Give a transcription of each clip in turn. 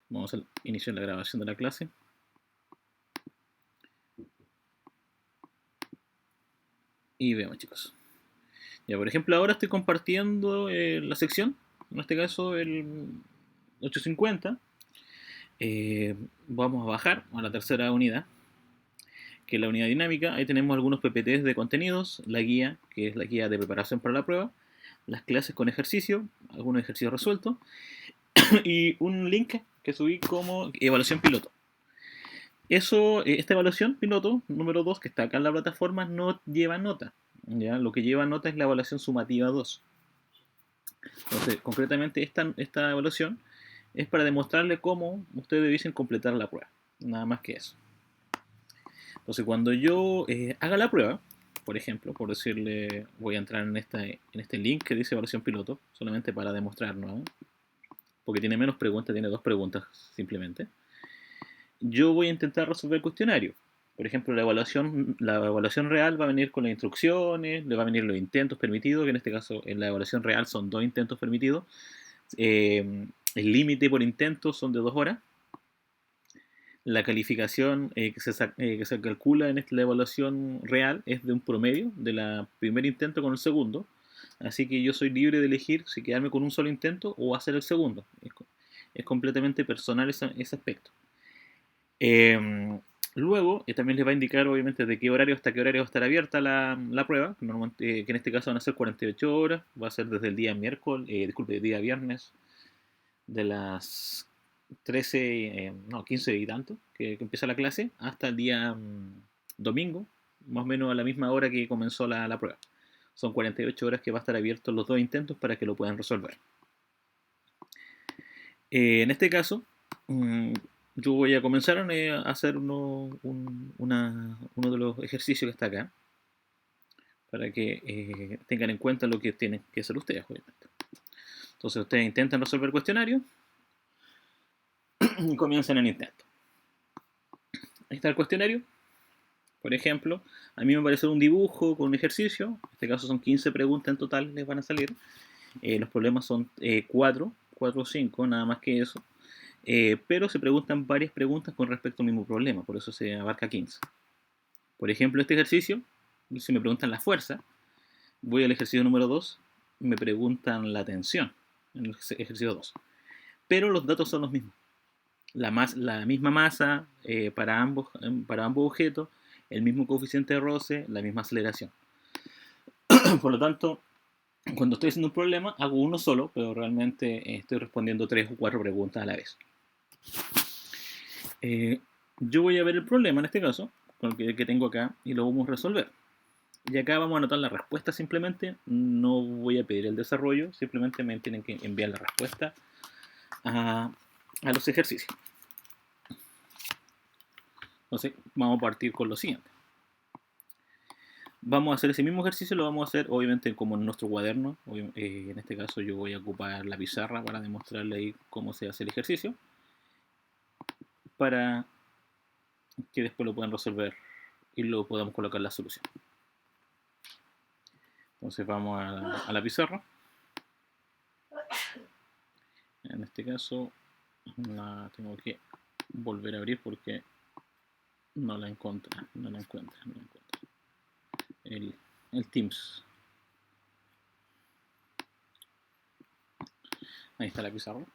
Vamos a iniciar la grabación de la clase. Y veamos, chicos. Ya, por ejemplo, ahora estoy compartiendo la sección, en este caso el 850. Vamos a bajar a la tercera unidad, que es la unidad dinámica. Ahí tenemos algunos PPTs de contenidos, la guía, que es la guía de preparación para la prueba, las clases con ejercicio, algunos ejercicios resueltos, y un link que subí como evaluación piloto. Esta evaluación piloto número 2 que está acá en la plataforma no lleva nota. ¿Ya? Lo que lleva nota es la evaluación sumativa 2. Entonces, concretamente esta evaluación es para demostrarle cómo ustedes dicen completar la prueba. Nada más que eso. Entonces, cuando yo haga la prueba, por ejemplo, por decirle, voy a entrar en este link que dice evaluación piloto, solamente para demostrarlo, ¿no? Porque tiene menos preguntas, tiene 2 preguntas simplemente. Yo voy a intentar resolver el cuestionario. Por ejemplo, la evaluación real va a venir con las instrucciones, le va a venir los intentos permitidos, que en este caso en la evaluación real son 2 intentos permitidos. El límite por intento son de 2 horas. La calificación que se calcula en la evaluación real es de un promedio del primer intento con el segundo. Así que yo soy libre de elegir si quedarme con un solo intento o hacer el segundo. Es completamente personal ese aspecto. Luego, también les va a indicar, obviamente, de qué horario hasta qué horario va a estar abierta la prueba, que en este caso van a ser 48 horas, va a ser desde el día miércoles, disculpe, el día viernes, de las 13, no, 15 y tanto, que empieza la clase, hasta el día domingo, más o menos a la misma hora que comenzó la prueba. Son 48 horas que va a estar abiertos los 2 intentos para que lo puedan resolver. En este caso, yo voy a comenzar a hacer uno de los ejercicios que está acá, para que tengan en cuenta lo que tienen que hacer ustedes, obviamente. Entonces ustedes intentan resolver el cuestionario y comienzan el intento. Ahí está el cuestionario. Por ejemplo, a mí me parece un dibujo con un ejercicio. En este caso son 15 preguntas en total, les van a salir. Los problemas son 4 o 5, nada más que eso. Pero se preguntan varias preguntas con respecto al mismo problema, por eso se abarca 15. Por ejemplo, este ejercicio, si me preguntan la fuerza, voy al ejercicio número 2, me preguntan la tensión, en el ejercicio 2. Pero los datos son los mismos. La misma masa para ambos objetos, el mismo coeficiente de roce, la misma aceleración. Por lo tanto, cuando estoy haciendo un problema, hago uno solo, pero realmente estoy respondiendo 3 o 4 preguntas a la vez. Yo voy a ver el problema en este caso, con el que tengo acá, y lo vamos a resolver. Y acá vamos a anotar la respuesta simplemente, no voy a pedir el desarrollo, simplemente me tienen que enviar la respuesta a los ejercicios. Entonces, vamos a partir con lo siguiente. Vamos a hacer ese mismo ejercicio, lo vamos a hacer obviamente como en nuestro cuaderno. En este caso yo voy a ocupar la pizarra para demostrarle ahí cómo se hace el ejercicio, para que después lo puedan resolver y lo podamos colocar la solución. Entonces vamos a la pizarra. En este caso la tengo que volver a abrir porque no la encuentra. El Teams. Ahí está la pizarra.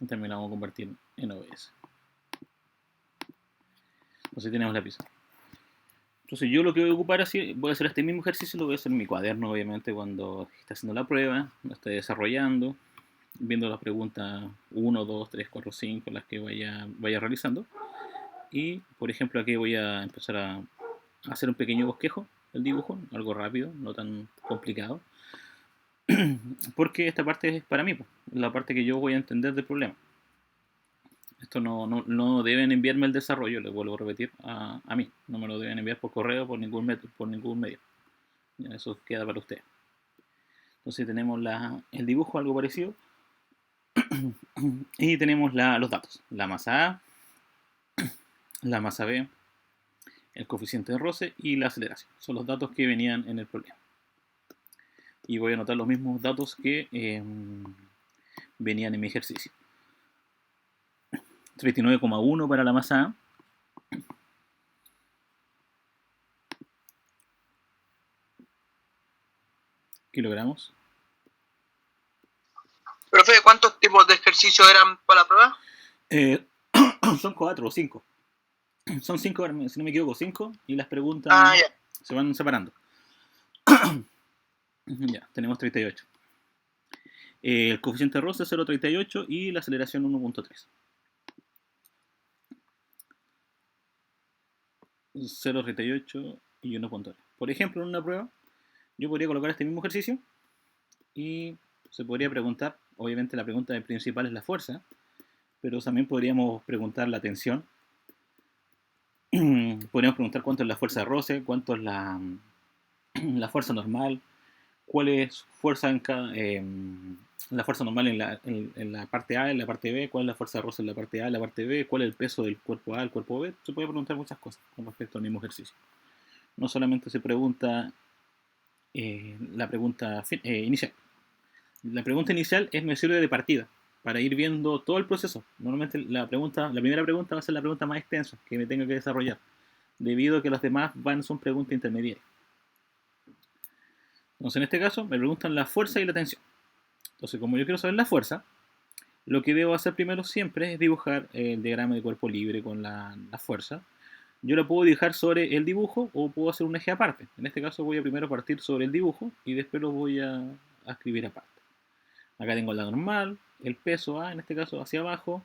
Y también la vamos a convertir en OBS. Entonces tenemos la pizarra. Entonces yo lo que voy a ocupar así, voy a hacer este mismo ejercicio, lo voy a hacer en mi cuaderno, obviamente, cuando esté haciendo la prueba, lo esté desarrollando, viendo las preguntas 1, 2, 3, 4, 5, las que vaya realizando. Y, por ejemplo, aquí voy a empezar a hacer un pequeño bosquejo del dibujo, algo rápido, no tan complicado. Porque esta parte es para mí, la parte que yo voy a entender del problema. Esto no deben enviarme el desarrollo, les vuelvo a repetir, a mí. No me lo deben enviar por correo, por ningún medio. Ya, eso queda para ustedes. Entonces tenemos el dibujo, algo parecido. Y tenemos los datos. La masa A, la masa B, el coeficiente de roce y la aceleración. Son los datos que venían en el problema. y voy a anotar los mismos datos que venían en mi ejercicio. 39,1 para la masa A, kilogramos. Profe, ¿cuántos tipos de ejercicios eran para la prueba? Son 4 o 5. Son 5, si no me equivoco, 5. Y las preguntas se van separando. Ya, tenemos 38. El coeficiente roce es 0,38 y la aceleración 1,3. 0,38 y 1,3. Por ejemplo, en una prueba, yo podría colocar este mismo ejercicio y se podría preguntar, obviamente la pregunta principal es la fuerza, pero también podríamos preguntar la tensión. Podríamos preguntar cuánto es la fuerza de roce, cuánto es la fuerza normal, cuál es fuerza en cada, la fuerza normal en la parte A, en la parte B, cuál es la fuerza de roce en la parte A, en la parte B, cuál es el peso del cuerpo A, el cuerpo B. Se puede preguntar muchas cosas con respecto al mismo ejercicio. No solamente se pregunta la pregunta inicial. La pregunta inicial me sirve de partida para ir viendo todo el proceso. Normalmente la primera pregunta va a ser la pregunta más extensa que me tenga que desarrollar, debido a que las demás son preguntas intermediarias. Entonces, en este caso, me preguntan la fuerza y la tensión. Entonces, como yo quiero saber la fuerza, lo que debo hacer primero siempre es dibujar el diagrama de cuerpo libre con la fuerza. Yo la puedo dibujar sobre el dibujo o puedo hacer un eje aparte. En este caso voy a primero partir sobre el dibujo y después lo voy a escribir aparte. Acá tengo la normal, el peso A, en este caso hacia abajo.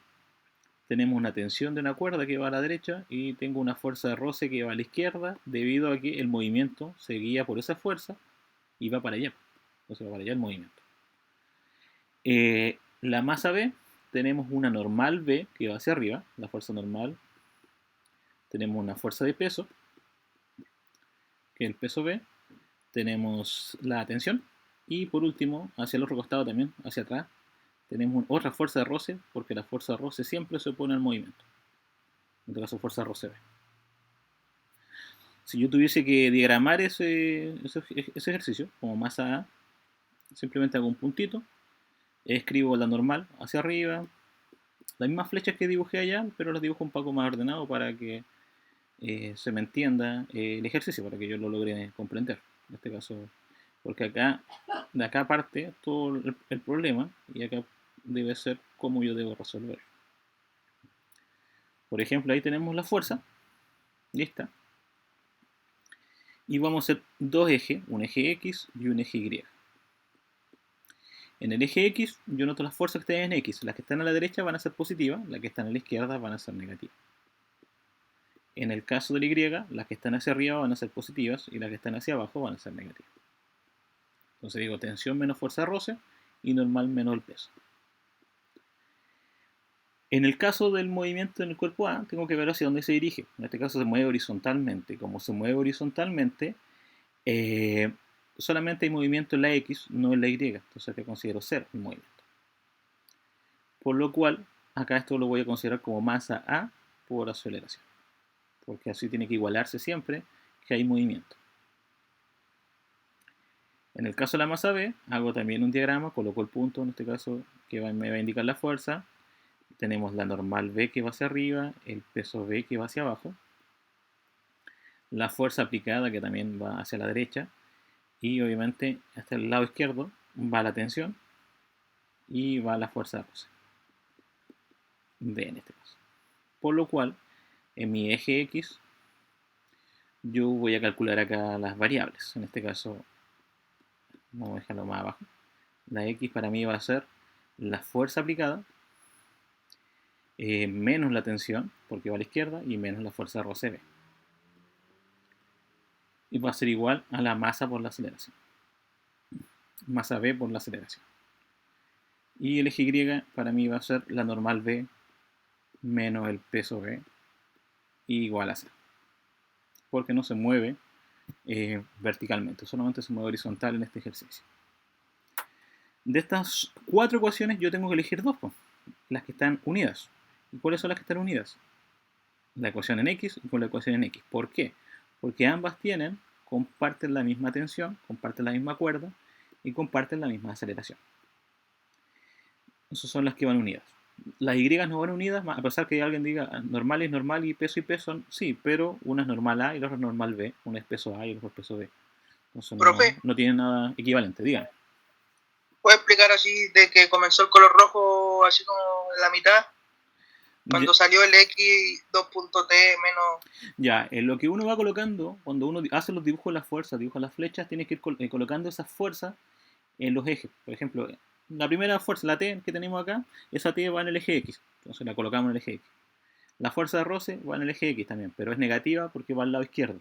Tenemos una tensión de una cuerda que va a la derecha y tengo una fuerza de roce que va a la izquierda debido a que el movimiento se guía por esa fuerza y va para allá. Entonces va para allá el movimiento. La masa B, tenemos una normal B que va hacia arriba, la fuerza normal. Tenemos una fuerza de peso, que es el peso B. Tenemos la tensión. Y por último, hacia el otro costado también, hacia atrás, tenemos otra fuerza de roce, porque la fuerza de roce siempre se opone al movimiento. En este caso, fuerza de roce B. Si yo tuviese que diagramar ese ejercicio como masa A, simplemente hago un puntito, escribo la normal hacia arriba, las mismas flechas que dibujé allá, pero las dibujo un poco más ordenado para que se me entienda el ejercicio, para que yo lo logre comprender. En este caso, porque acá, de acá parte todo el problema y acá debe ser cómo yo debo resolver. Por ejemplo, ahí tenemos la fuerza, lista, y vamos a hacer dos ejes, un eje X y un eje Y. En el eje X yo noto las fuerzas que están en X, las que están a la derecha van a ser positivas, las que están a la izquierda van a ser negativas. En el caso de la Y, las que están hacia arriba van a ser positivas y las que están hacia abajo van a ser negativas. Entonces digo tensión menos fuerza de roce y normal menos el peso. En el caso del movimiento en el cuerpo A, tengo que ver hacia dónde se dirige. En este caso se mueve horizontalmente. Como se mueve horizontalmente, solamente hay movimiento en la X, no en la Y. Entonces acá considero cero el movimiento. Por lo cual, acá esto lo voy a considerar como masa A por aceleración. Porque así tiene que igualarse siempre que hay movimiento. En el caso de la masa B, hago también un diagrama, coloco el punto, en este caso, que me va a indicar la fuerza. Tenemos la normal B que va hacia arriba, el peso B que va hacia abajo, la fuerza aplicada que también va hacia la derecha, y obviamente hasta el lado izquierdo va la tensión y va la fuerza de roce. B en este caso. Por lo cual, en mi eje X, yo voy a calcular acá las variables. En este caso, vamos a dejarlo más abajo. La X para mí va a ser la fuerza aplicada menos la tensión, porque va a la izquierda, y menos la fuerza de roce B. Y va a ser igual a la masa por la aceleración. Masa B por la aceleración. Y el eje Y para mí va a ser la normal B menos el peso B igual a 0. Porque no se mueve verticalmente, solamente se mueve horizontal en este ejercicio. De estas 4 ecuaciones yo tengo que elegir 2, las que están unidas. ¿Y cuáles son las que están unidas? La ecuación en X y con la ecuación en X. ¿Por qué? Porque ambas comparten la misma tensión, comparten la misma cuerda y comparten la misma aceleración. Esas son las que van unidas. Las Y no van unidas, a pesar que alguien diga normal es normal y peso, sí, pero una es normal A y la otra es normal B, una es peso A y la otra es peso B. Entonces Profe, no tienen nada equivalente, díganme. ¿puede explicar así de que comenzó el color rojo así como en la mitad? Cuando salió el X 2.t menos... Ya, en lo que uno va colocando, cuando uno hace los dibujos de las fuerzas, dibuja las flechas, tiene que ir colocando esas fuerzas en los ejes. Por ejemplo, la primera fuerza, la T que tenemos acá, esa T va en el eje X, entonces la colocamos en el eje X. La fuerza de roce va en el eje X también, pero es negativa porque va al lado izquierdo.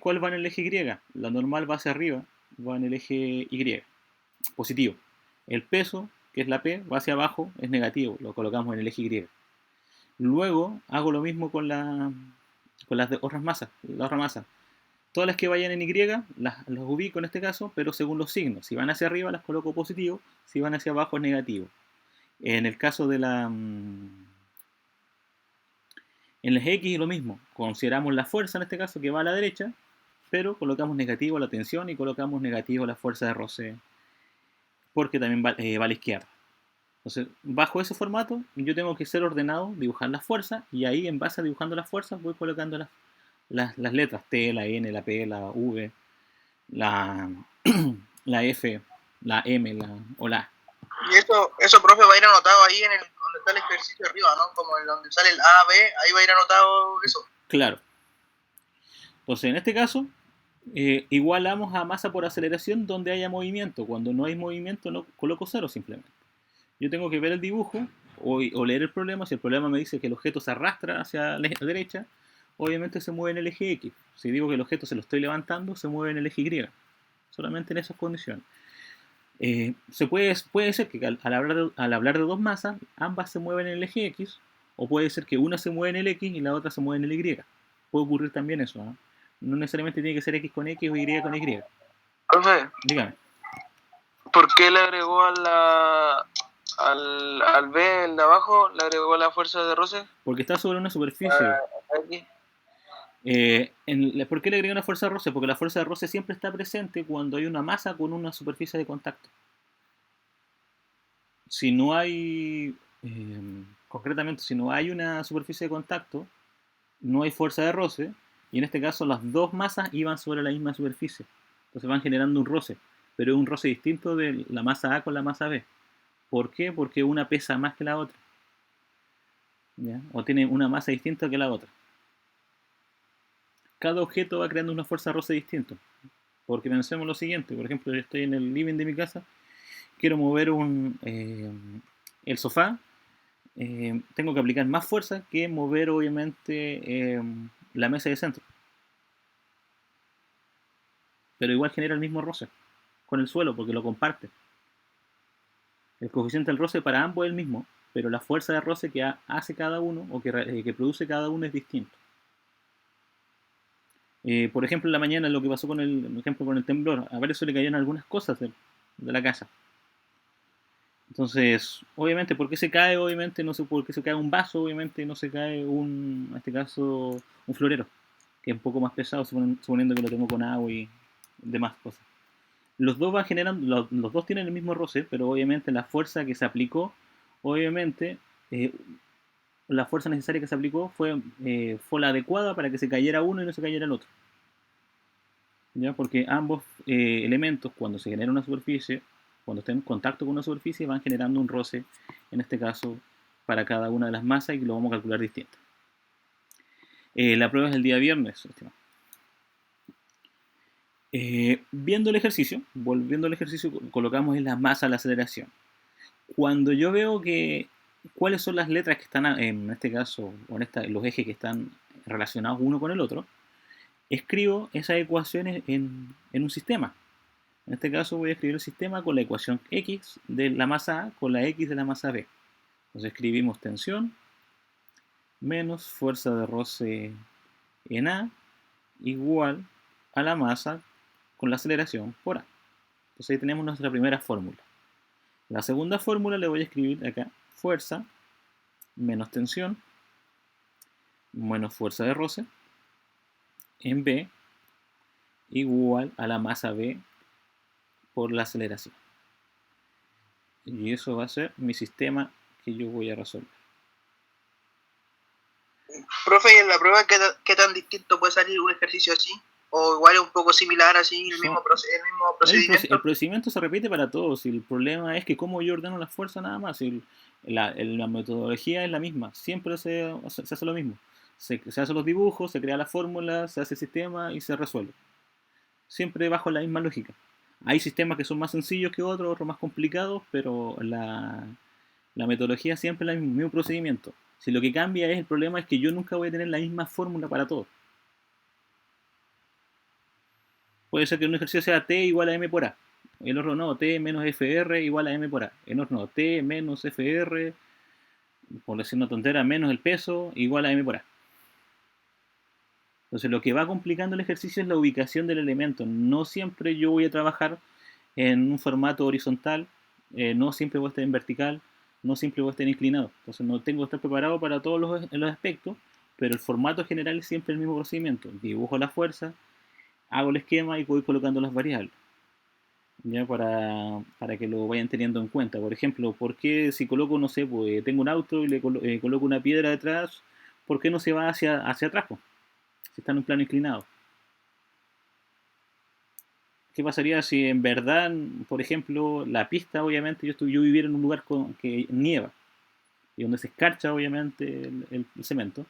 ¿Cuál va en el eje Y? La normal va hacia arriba, va en el eje Y, positivo. El peso, que es la P, va hacia abajo, es negativo, lo colocamos en el eje Y. Luego hago lo mismo con las otras masas, la otra masa. Todas las que vayan en Y las ubico en este caso, pero según los signos. Si van hacia arriba las coloco positivo, si van hacia abajo es negativo. En el caso de en las X lo mismo. Consideramos la fuerza en este caso que va a la derecha, pero colocamos negativo la tensión y colocamos negativo la fuerza de roce porque también va a la izquierda. Entonces, bajo ese formato, yo tengo que ser ordenado, dibujar las fuerzas, y ahí, en base a dibujando las fuerzas, voy colocando las letras T, la N, la P, la V, la, la F, la M, o la A. Y eso, profe, va a ir anotado ahí en el donde está el ejercicio arriba, ¿no? Como en donde sale el A, B, ahí va a ir anotado eso. Claro. Entonces, en este caso, igualamos a masa por aceleración donde haya movimiento. Cuando no hay movimiento, no coloco cero simplemente. Yo tengo que ver el dibujo o leer el problema. Si el problema me dice que el objeto se arrastra hacia la derecha, obviamente se mueve en el eje X. Si digo que el objeto se lo estoy levantando, se mueve en el eje Y. Solamente en esas condiciones. Puede ser que al hablar de dos masas, ambas se mueven en el eje X, o puede ser que una se mueve en el X y la otra se mueve en el Y. Puede ocurrir también eso, ¿no? No necesariamente tiene que ser X con X o Y con Y. Profe, Dígame. ¿por qué le agregó al B, el de abajo, le agregó la fuerza de roce? Porque está sobre una superficie. ¿Por qué le agregué una fuerza de roce? Porque la fuerza de roce siempre está presente cuando hay una masa con una superficie de contacto. Si no hay, concretamente, si no hay una superficie de contacto, no hay fuerza de roce, y en este caso las dos masas iban sobre la misma superficie. Entonces van generando un roce, pero es un roce distinto de la masa A con la masa B. ¿Por qué? Porque una pesa más que la otra, ¿ya? O tiene una masa distinta que la otra. Cada objeto va creando una fuerza de roce distinta. Porque pensemos lo siguiente, por ejemplo, yo estoy en el living de mi casa, quiero mover el sofá, tengo que aplicar más fuerza que mover obviamente la mesa de centro. Pero igual genera el mismo roce con el suelo porque lo comparte. El coeficiente del roce para ambos es el mismo, pero la fuerza de roce que hace cada uno o que produce cada uno es distinto. Por ejemplo, en la mañana lo que pasó con el temblor, a varios se le cayeron algunas cosas de la casa. Entonces, obviamente, ¿por qué se cae? Obviamente, no sé por qué se cae un vaso, obviamente no se cae en este caso, un florero, que es un poco más pesado, suponiendo que lo tengo con agua y demás cosas. Los dos van generando, los dos tienen el mismo roce, pero obviamente la fuerza que se aplicó, obviamente, la fuerza necesaria que se aplicó fue la adecuada para que se cayera uno y no se cayera el otro. ¿Ya? Porque ambos elementos, cuando se genera una superficie, cuando estén en contacto con una superficie, van generando un roce, en este caso, para cada una de las masas y lo vamos a calcular distinto. La prueba es el día viernes, estimado. Viendo el ejercicio, volviendo al ejercicio, colocamos en la masa la aceleración. Cuando yo veo cuáles son las letras que están, en este caso, o los ejes que están relacionados uno con el otro, escribo esas ecuaciones en un sistema. En este caso voy a escribir el sistema con la ecuación X de la masa A con la X de la masa B. Entonces escribimos tensión menos fuerza de roce en A igual a la masa con la aceleración por A. Entonces ahí tenemos nuestra primera fórmula. La segunda fórmula le voy a escribir acá fuerza menos tensión menos fuerza de roce en B igual a la masa B por la aceleración. Y eso va a ser mi sistema que yo voy a resolver. Profe, ¿y en la prueba qué tan distinto puede salir un ejercicio así? ¿O igual es un poco similar así, el mismo procedimiento? El procedimiento se repite para todos. Y el problema es que cómo yo ordeno las fuerzas nada más. La metodología es la misma. Siempre se hace lo mismo. Se hacen los dibujos, se crea la fórmula, se hace el sistema y se resuelve. Siempre bajo la misma lógica. Hay sistemas que son más sencillos que otros más complicados, pero la metodología siempre es el mismo procedimiento. Si lo que cambia es el problema es que yo nunca voy a tener la misma fórmula para todo. Puede ser que un ejercicio sea T igual a M por A. El otro no, T menos FR igual a M por A. El otro no, T menos FR, por decir una tontera, menos el peso igual a M por A. Entonces lo que va complicando el ejercicio es la ubicación del elemento. No siempre yo voy a trabajar en un formato horizontal, no siempre voy a estar en vertical, no siempre voy a estar inclinado. Entonces no tengo que estar preparado para todos los aspectos, pero el formato general es siempre el mismo procedimiento. Dibujo la fuerza, hago el esquema y voy colocando las variables. Ya para que lo vayan teniendo en cuenta. Por ejemplo, ¿por qué si coloco, no sé, pues tengo un auto y le coloco una piedra detrás, ¿por qué no se va hacia atrás? Pues? Si está en un plano inclinado. ¿Qué pasaría si en verdad, por ejemplo, la pista, obviamente, yo viviera en un lugar que nieva y donde se escarcha, obviamente, el cemento?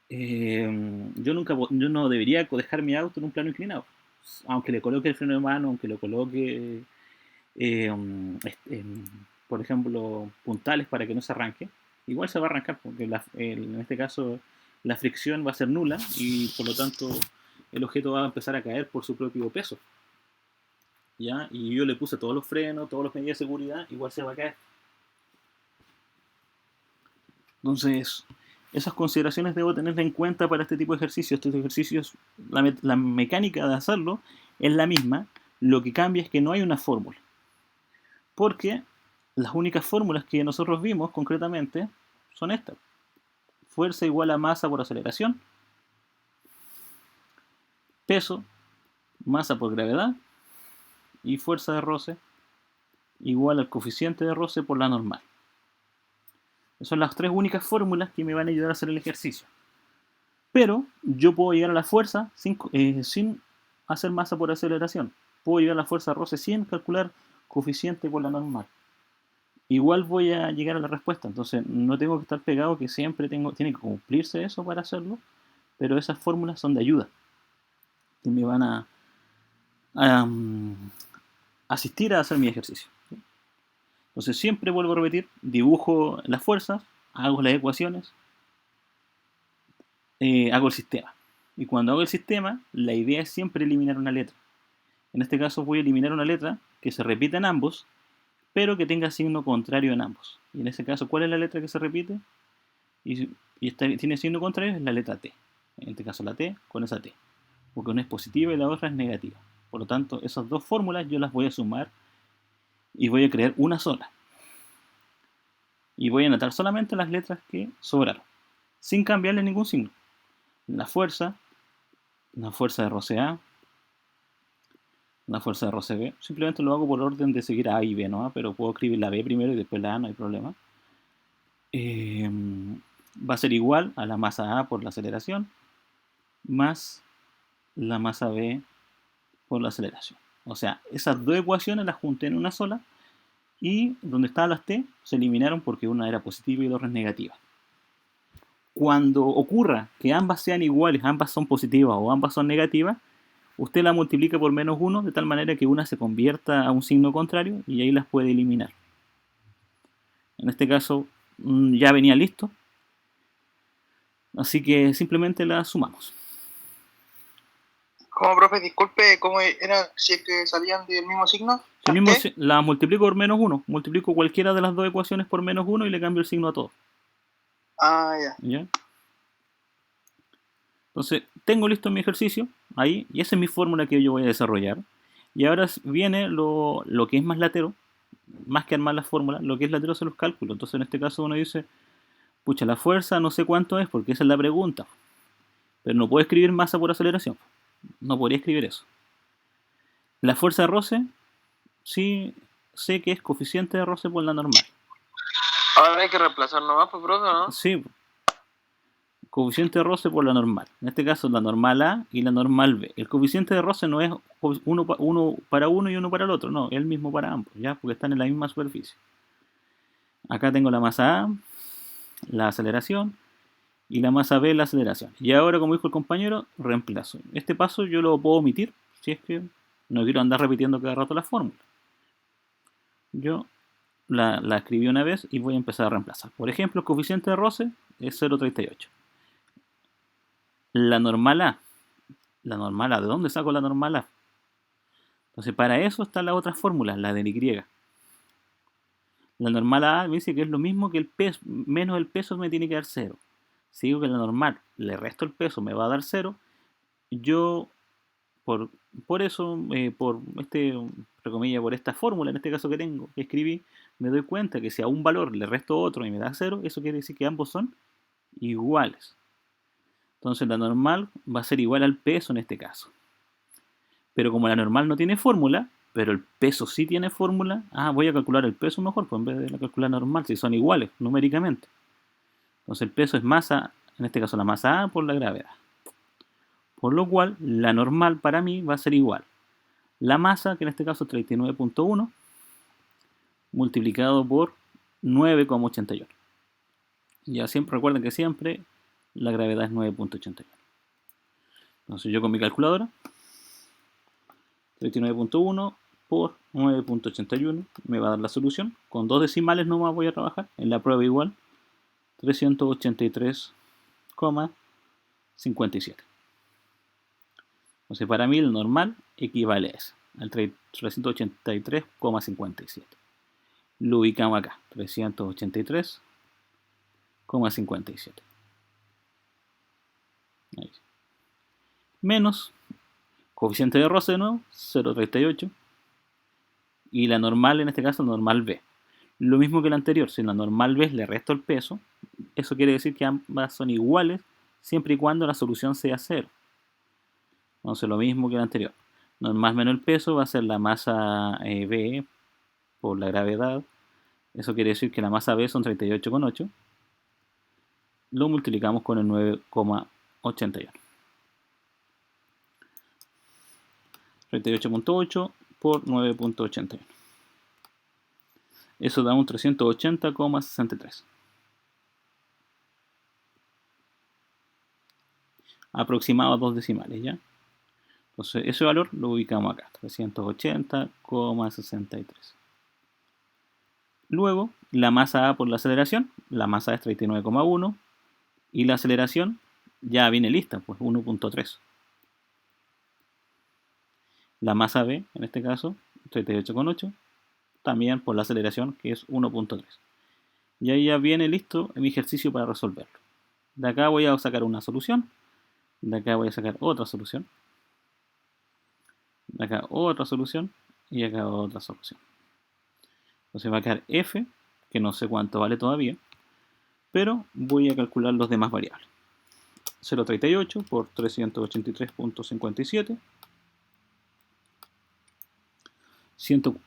Yo no debería dejar mi auto en un plano inclinado. Aunque le coloque el freno de mano, aunque le coloque, por ejemplo, puntales para que no se arranque, igual se va a arrancar, porque en este caso la fricción va a ser nula y por lo tanto el objeto va a empezar a caer por su propio peso. ¿Ya? Y yo le puse todos los frenos, todas las medidas de seguridad, igual se va a caer. Entonces, esas consideraciones debo tener en cuenta para este tipo de ejercicios. Estos ejercicios, la mecánica de hacerlo es la misma, lo que cambia es que no hay una fórmula. Porque las únicas fórmulas que nosotros vimos concretamente son estas. Fuerza igual a masa por aceleración, peso, masa por gravedad, y fuerza de roce igual al coeficiente de roce por la normal. Son las tres únicas fórmulas que me van a ayudar a hacer el ejercicio. Pero yo puedo llegar a la fuerza sin hacer masa por aceleración. Puedo llegar a la fuerza de roce sin calcular coeficiente por la normal. Igual voy a llegar a la respuesta. Entonces no tengo que estar pegado que siempre tiene que cumplirse eso para hacerlo. Pero esas fórmulas son de ayuda. Que me van a asistir a hacer mi ejercicio. Entonces siempre vuelvo a repetir, dibujo las fuerzas, hago las ecuaciones, hago el sistema. Y cuando hago el sistema, la idea es siempre eliminar una letra. En este caso voy a eliminar una letra que se repita en ambos, pero que tenga signo contrario en ambos. Y en ese caso, ¿cuál es la letra que se repite? Y tiene signo contrario, es la letra T. En este caso la T con esa T. Porque una es positiva y la otra es negativa. Por lo tanto, esas dos fórmulas yo las voy a sumar y voy a crear una sola. Y voy a anotar solamente las letras que sobraron, sin cambiarle ningún signo. La fuerza de roce A, la fuerza de roce B. Simplemente lo hago por orden de seguir A y B, ¿no? Pero puedo escribir la B primero y después la A, no hay problema. Va a ser igual a la masa A por la aceleración, más la masa B por la aceleración. O sea, esas dos ecuaciones las junté en una sola y donde estaban las T se eliminaron porque una era positiva y la otra es negativa. Cuando ocurra que ambas sean iguales, ambas son positivas o ambas son negativas, usted la multiplica por menos 1 de tal manera que una se convierta a un signo contrario y ahí las puede eliminar. En este caso ya venía listo, así que simplemente las sumamos. ¿Cómo, profe? Disculpe, ¿cómo era si es que salían del mismo signo? La multiplico por menos 1. Multiplico cualquiera de las dos ecuaciones por menos 1 y le cambio el signo a todo. Ah, ya. ¿Ya? Entonces, tengo listo mi ejercicio ahí, y esa es mi fórmula que yo voy a desarrollar. Y ahora viene lo que es más latero, más que armar la fórmula, lo que es latero son los cálculos. Entonces, en este caso uno dice, pucha, la fuerza no sé cuánto es, porque esa es la pregunta. Pero no puedo escribir masa por aceleración. No podría escribir eso. La fuerza de roce sí sé que es coeficiente de roce por la normal. Ahora hay que reemplazar nomás, pues, profe, ¿no? Sí, coeficiente de roce por la normal. En este caso la normal A y la normal B. El coeficiente de roce no es uno para uno y uno para el otro, no, es el mismo para ambos, ¿ya? Porque están en la misma superficie. Acá tengo la masa A, la aceleración, y la masa B, la aceleración. Y ahora, como dijo el compañero, reemplazo. Este paso yo lo puedo omitir, si es que no quiero andar repitiendo cada rato la fórmula. Yo la escribí una vez y voy a empezar a reemplazar. Por ejemplo, el coeficiente de roce es 0,38. La normal A. La normal A, ¿de dónde saco la normal A? Entonces, para eso está la otra fórmula, la de Y. La normal A me dice que es lo mismo que el peso, menos el peso me tiene que dar 0. Si digo que la normal le resto el peso me va a dar 0, yo por, por eso, entre comillas, por esta fórmula, en este caso que tengo, que escribí, me doy cuenta que si a un valor le resto otro y me da 0, eso quiere decir que ambos son iguales. Entonces la normal va a ser igual al peso en este caso. Pero como la normal no tiene fórmula, pero el peso sí tiene fórmula, voy a calcular el peso mejor, pues en vez de la calcular normal, si son iguales numéricamente. Entonces el peso es masa, en este caso la masa A por la gravedad. Por lo cual, la normal para mí va a ser igual. La masa, que en este caso es 39.1, multiplicado por 9,81. Ya siempre recuerden que siempre la gravedad es 9.81. Entonces yo con mi calculadora, 39.1 por 9.81 me va a dar la solución. Con dos decimales nomás voy a trabajar. En la prueba igual, 383,57. Entonces para mí el normal equivale a eso, al 383,57. Lo ubicamos acá, 383,57. Menos coeficiente de roce de nuevo, 0,38. Y la normal, en este caso, normal B. Lo mismo que la anterior, si la normal B le resto el peso, eso quiere decir que ambas son iguales siempre y cuando la solución sea 0. Entonces lo mismo que la anterior. Normal menos el peso va a ser la masa B por la gravedad. Eso quiere decir que la masa B son 38,8. Lo multiplicamos con el 9,81. 38.8 por 9.81. Eso da un 380,63. Aproximado a dos decimales, ¿ya? Entonces ese valor lo ubicamos acá, 380,63. Luego, la masa A por la aceleración, la masa A es 39,1 y la aceleración ya viene lista, pues 1.3. La masa B, en este caso, 38,8, también por la aceleración, que es 1.3. Y ahí ya viene listo mi ejercicio para resolverlo. De acá voy a sacar una solución, de acá voy a sacar otra solución, de acá otra solución y acá otra solución. Entonces va a quedar f, que no sé cuánto vale todavía, pero voy a calcular los demás variables. 0,38 por 383,57,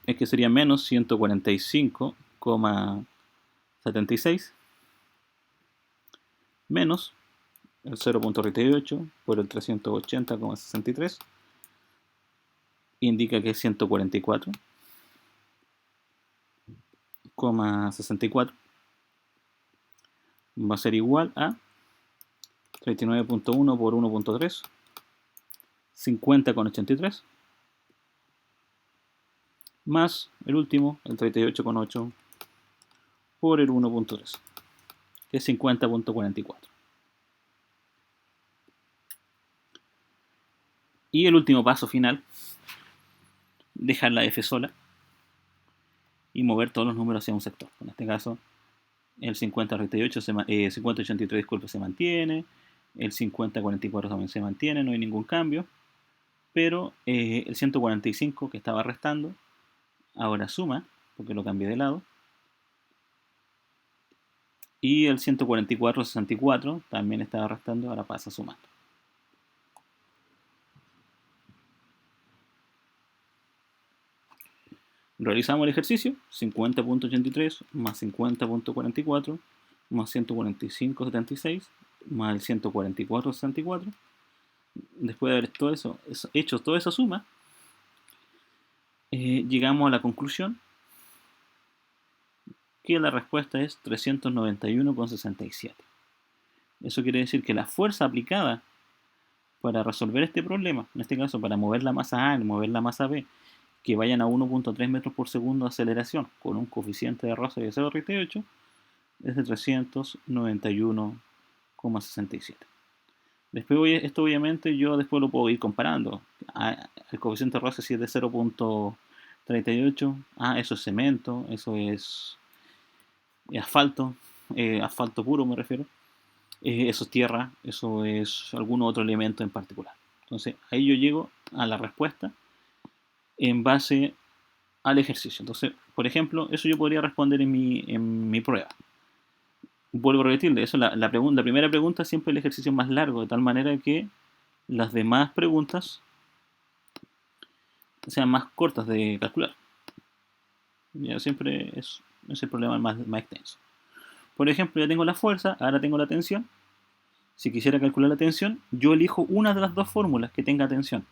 es que sería menos 145,76, menos el 0,38 por el 380,63, indica que es 144,64, va a ser igual a 39.1 por 1.3, 50,83, más el último, el 38,8 por el 1.3, que es 50.44. Y el último paso final, dejar la f sola y mover todos los números hacia un sector. En este caso, el 5083 disculpe, se mantiene, el 5044 también se mantiene, no hay ningún cambio, pero el 145 que estaba restando ahora suma, porque lo cambié de lado, y el 144,64 también estaba restando, ahora pasa sumando. Realizamos el ejercicio, 50.83 más 50.44 más 145.76 más el 144.64. Después de haber hecho toda esa suma, llegamos a la conclusión que la respuesta es 391,67. Eso quiere decir que la fuerza aplicada para resolver este problema, en este caso para mover la masa A y mover la masa B, que vayan a 1.3 metros por segundo de aceleración con un coeficiente de Rosse de 0,38, es de 391,67. Después esto obviamente yo después lo puedo ir comparando. El coeficiente de Rosse si es de 0.38, eso es cemento, eso es asfalto, asfalto puro me refiero, eso es tierra, eso es algún otro elemento en particular. Entonces ahí yo llego a la respuesta en base al ejercicio. Entonces, por ejemplo, eso yo podría responder en mi prueba. Vuelvo a repetirle, eso la primera pregunta siempre el ejercicio más largo, de tal manera que las demás preguntas sean más cortas de calcular. Ya siempre es el problema más extenso. Por ejemplo, ya tengo la fuerza, ahora tengo la tensión. Si quisiera calcular la tensión, yo elijo una de las dos fórmulas que tenga tensión.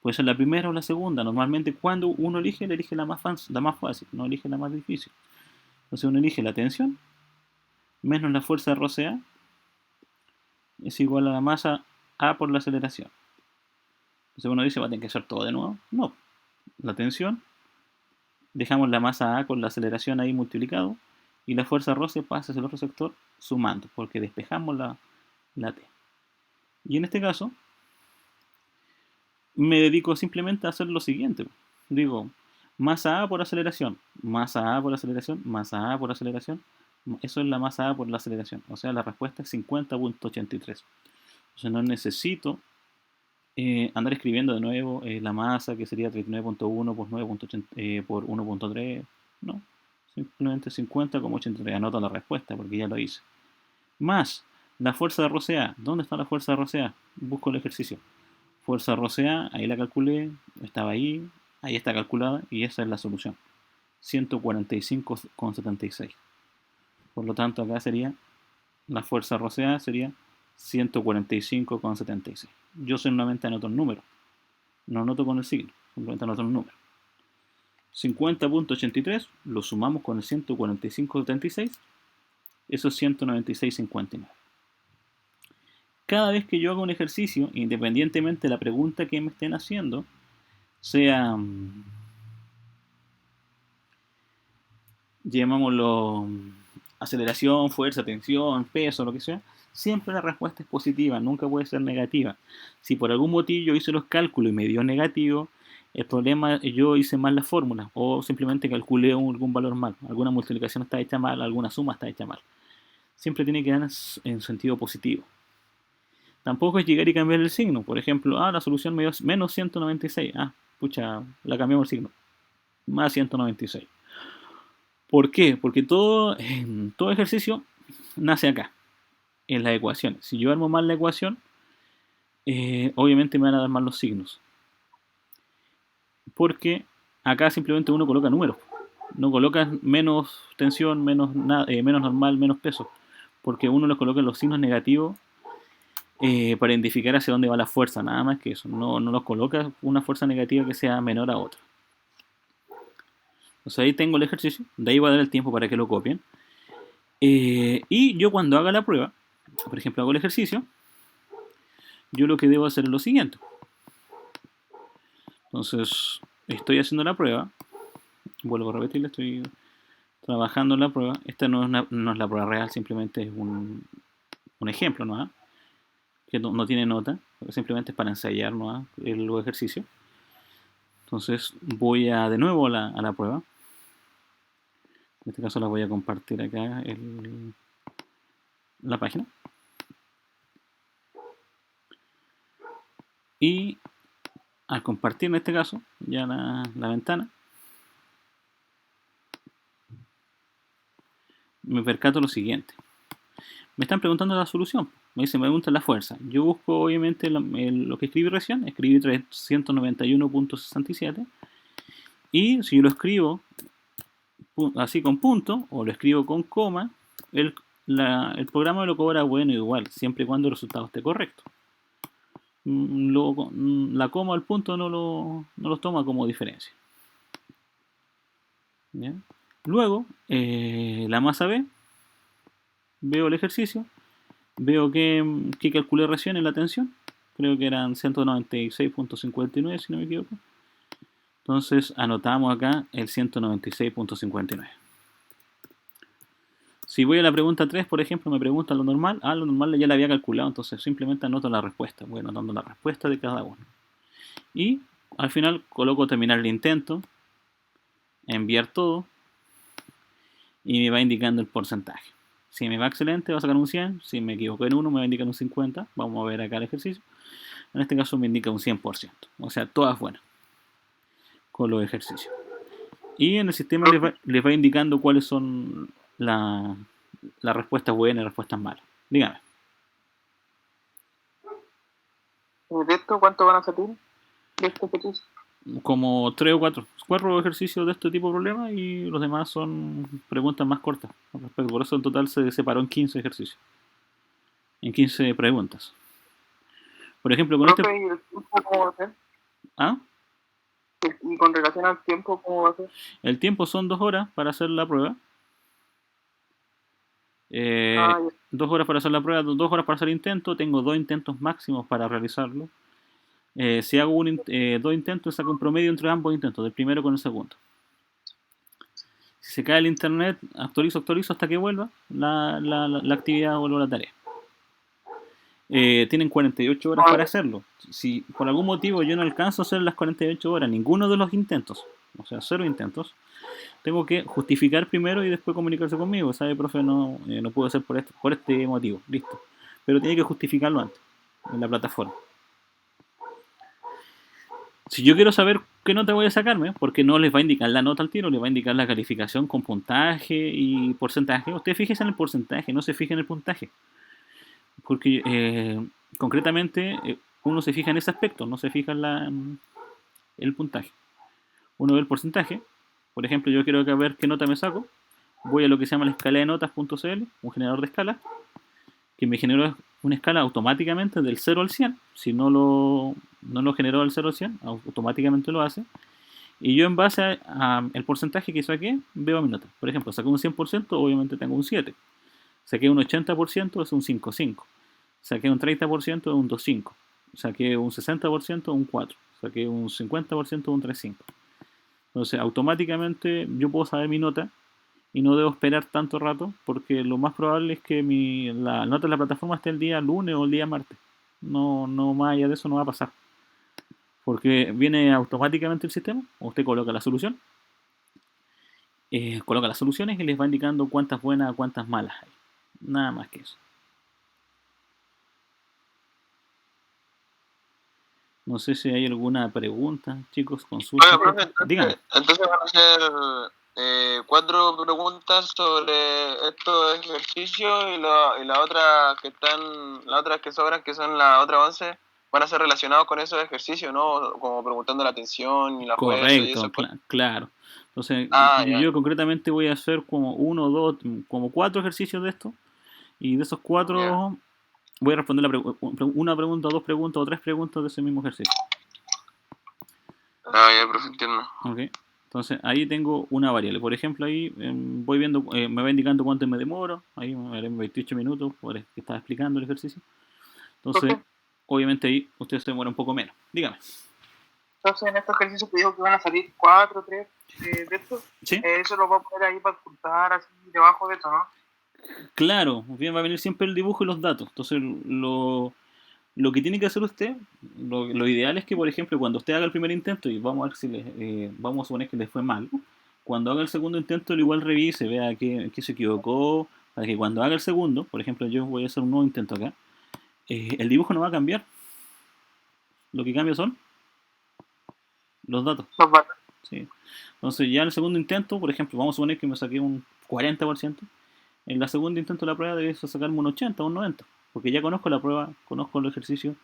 Puede ser la primera o la segunda. Normalmente cuando uno elige, le elige la más fácil, no elige la más difícil. Entonces uno elige la tensión menos la fuerza de roce A es igual a la masa A por la aceleración. Entonces uno dice, va a tener que hacer todo de nuevo. No. La tensión, dejamos la masa A con la aceleración ahí multiplicado, y la fuerza de roce pasa hacia el otro sector sumando, porque despejamos la T. Y en este caso, me dedico simplemente a hacer lo siguiente. Digo, masa A por aceleración, masa A por aceleración, masa A por aceleración. Eso es la masa A por la aceleración. O sea, la respuesta es 50.83. O sea, no necesito andar escribiendo de nuevo la masa, que sería 39.1 por 9.80 por 1.3. No, simplemente 50,83. Anoto la respuesta porque ya lo hice. Más la fuerza de roce A. ¿Dónde está la fuerza de roce A? Busco el ejercicio. Fuerza de roce A, ahí la calculé, estaba ahí está calculada y esa es la solución. 145,76. Por lo tanto, acá sería la fuerza de roce A sería 145,76. Yo solamente anoto el número, no anoto con el signo, simplemente anoto el número. 50.83 lo sumamos con el 145,76, eso es 196,59. Cada vez que yo hago un ejercicio, independientemente de la pregunta que me estén haciendo, sea, llamémoslo, aceleración, fuerza, tensión, peso, lo que sea, siempre la respuesta es positiva, nunca puede ser negativa. Si por algún motivo yo hice los cálculos y me dio negativo, el problema yo hice mal la fórmula o simplemente calculé algún valor mal, alguna multiplicación está hecha mal, alguna suma está hecha mal. Siempre tiene que dar en sentido positivo. Tampoco es llegar y cambiar el signo. Por ejemplo, la solución me dio menos 196. Pucha, la cambiamos el signo. Más 196. ¿Por qué? Porque todo ejercicio nace acá, en las ecuaciones. Si yo armo mal la ecuación, obviamente me van a dar mal los signos. Porque acá simplemente uno coloca números. No coloca menos tensión, menos normal, menos peso. Porque uno los coloca en los signos negativos para identificar hacia dónde va la fuerza, nada más que eso. No los coloca una fuerza negativa que sea menor a otra. Entonces ahí tengo el ejercicio, de ahí voy a dar el tiempo para que lo copien. Y yo cuando haga la prueba, por ejemplo hago el ejercicio, yo lo que debo hacer es lo siguiente. Entonces estoy haciendo la prueba, vuelvo a repetirle, estoy trabajando en la prueba. Esta no es la prueba real, simplemente es un ejemplo, ¿no? Que no tiene nota, simplemente es para ensayar, ¿no? Los ejercicios. Entonces voy de nuevo a la prueba. En este caso la voy a compartir acá en la página. Y al compartir en este caso ya la ventana, me percato lo siguiente. Me están preguntando la solución. Me preguntan la fuerza. Yo busco obviamente lo que escribí recién. Escribí 391.67. Y si yo lo escribo así con punto, o lo escribo con coma, el programa me lo cobra bueno igual, siempre y cuando el resultado esté correcto. La coma o el punto no los toma como diferencia. ¿Ya? Luego, la masa B, veo el ejercicio, veo que calculé recién en la tensión, creo que eran 196.59 si no me equivoco. Entonces anotamos acá el 196.59. Si voy a la pregunta 3, por ejemplo, me pregunta lo normal. Lo normal ya lo había calculado, entonces simplemente anoto la respuesta. Voy anotando la respuesta de cada uno. Y al final coloco terminar el intento, enviar todo, y me va indicando el porcentaje. Si me va excelente, va a sacar un 100. Si me equivoco en uno, me va a indicar un 50. Vamos a ver acá el ejercicio. En este caso me indica un 100%. O sea, todas buenas con los ejercicios. Y en el sistema les va indicando cuáles son las respuestas buenas y respuestas malas. Dígame. ¿De esto cuánto van a salir? ¿De este ejercicio? Como 3 o 4 ejercicios de este tipo de problemas, y los demás son preguntas más cortas al respecto. Por eso en total se separó en 15 ejercicios, en 15 preguntas. Por ejemplo, con ¿Y el tiempo cómo va a ser? ¿Ah? ¿Y con relación al tiempo cómo va a ser? El tiempo son 2 horas para hacer la prueba. 2 horas para hacer la prueba, 2 horas para hacer el intento. Tengo 2 intentos máximos para realizarlo. Si hago 2 intentos, saco un promedio entre ambos intentos, del primero con el segundo. Si se cae el internet, actualizo hasta que vuelva la actividad o la tarea. Tienen 48 horas para hacerlo. Si por algún motivo yo no alcanzo a hacer las 48 horas, ninguno de los intentos, o sea, 0 intentos, tengo que justificar primero y después comunicarse conmigo. ¿Sabe, profe? No puedo hacer por este motivo. Listo. Pero tiene que justificarlo antes, en la plataforma. Si yo quiero saber qué nota voy a sacarme, porque no les va a indicar la nota al tiro, les va a indicar la calificación con puntaje y porcentaje. Usted fíjese en el porcentaje, no se fije en el puntaje. Porque concretamente uno se fija en ese aspecto, no se fija en el puntaje. Uno ve el porcentaje. Por ejemplo, yo quiero ver qué nota me saco. Voy a lo que se llama la escala de notas.cl, un generador de escalas, que me generó una escala automáticamente del 0 al 100. Si no lo generó del 0 al 100, automáticamente lo hace. Y yo en base al porcentaje que saqué, veo mi nota. Por ejemplo, saqué un 100%, obviamente tengo un 7. Saqué un 80%, es un 5,5. Saqué un 30%, es un 2,5. Saqué un 60%, un 4. Saqué un 50%, un 3,5. Entonces, automáticamente yo puedo saber mi nota y no debo esperar tanto rato, porque lo más probable es que la nota de la plataforma esté el día lunes o el día martes. No más allá de eso no va a pasar. Porque viene automáticamente el sistema, usted coloca la solución, coloca las soluciones y les va indicando cuántas buenas, cuántas malas hay. Nada más que eso. No sé si hay alguna pregunta, chicos, consulta. Bueno, profe, entonces van a ser 4 preguntas sobre estos ejercicios, y las otras que sobran, que son las otras 11, van a ser relacionados con esos ejercicios, ¿no? Como preguntando la atención y la fuerza y eso. Claro. Entonces, yo ya. concretamente voy a hacer como 1, 2, como 4 ejercicios de esto. Y de esos 4, voy a responder una pregunta, 2 preguntas o 3 preguntas de ese mismo ejercicio. Ya, profe, entiendo. Ok. Entonces, ahí tengo una variable. Por ejemplo, ahí voy viendo, me va indicando cuánto me demoro. Ahí me daré 28 minutos por que estaba explicando el ejercicio. Entonces, obviamente ahí usted se demora un poco menos. Dígame. Entonces, en estos ejercicios te dijo que van a salir 4, 3 de estos. ¿Sí? Eso lo voy a poner ahí para ocultar así debajo de esto, ¿no? Claro, bien, va a venir siempre el dibujo y los datos. Entonces, lo que tiene que hacer usted, lo ideal es que, por ejemplo, cuando usted haga el primer intento, y vamos a ver si vamos a suponer que le fue mal, cuando haga el segundo intento, igual revise, vea que se equivocó, para que cuando haga el segundo, por ejemplo, yo voy a hacer un nuevo intento acá, el dibujo no va a cambiar. Lo que cambia son los datos. Sí. Entonces, ya en el segundo intento, por ejemplo, vamos a suponer que me saqué un 40%. En la segunda intento de la prueba debe sacarme un 80 o un 90, porque ya conozco la prueba, conozco el ejercicio,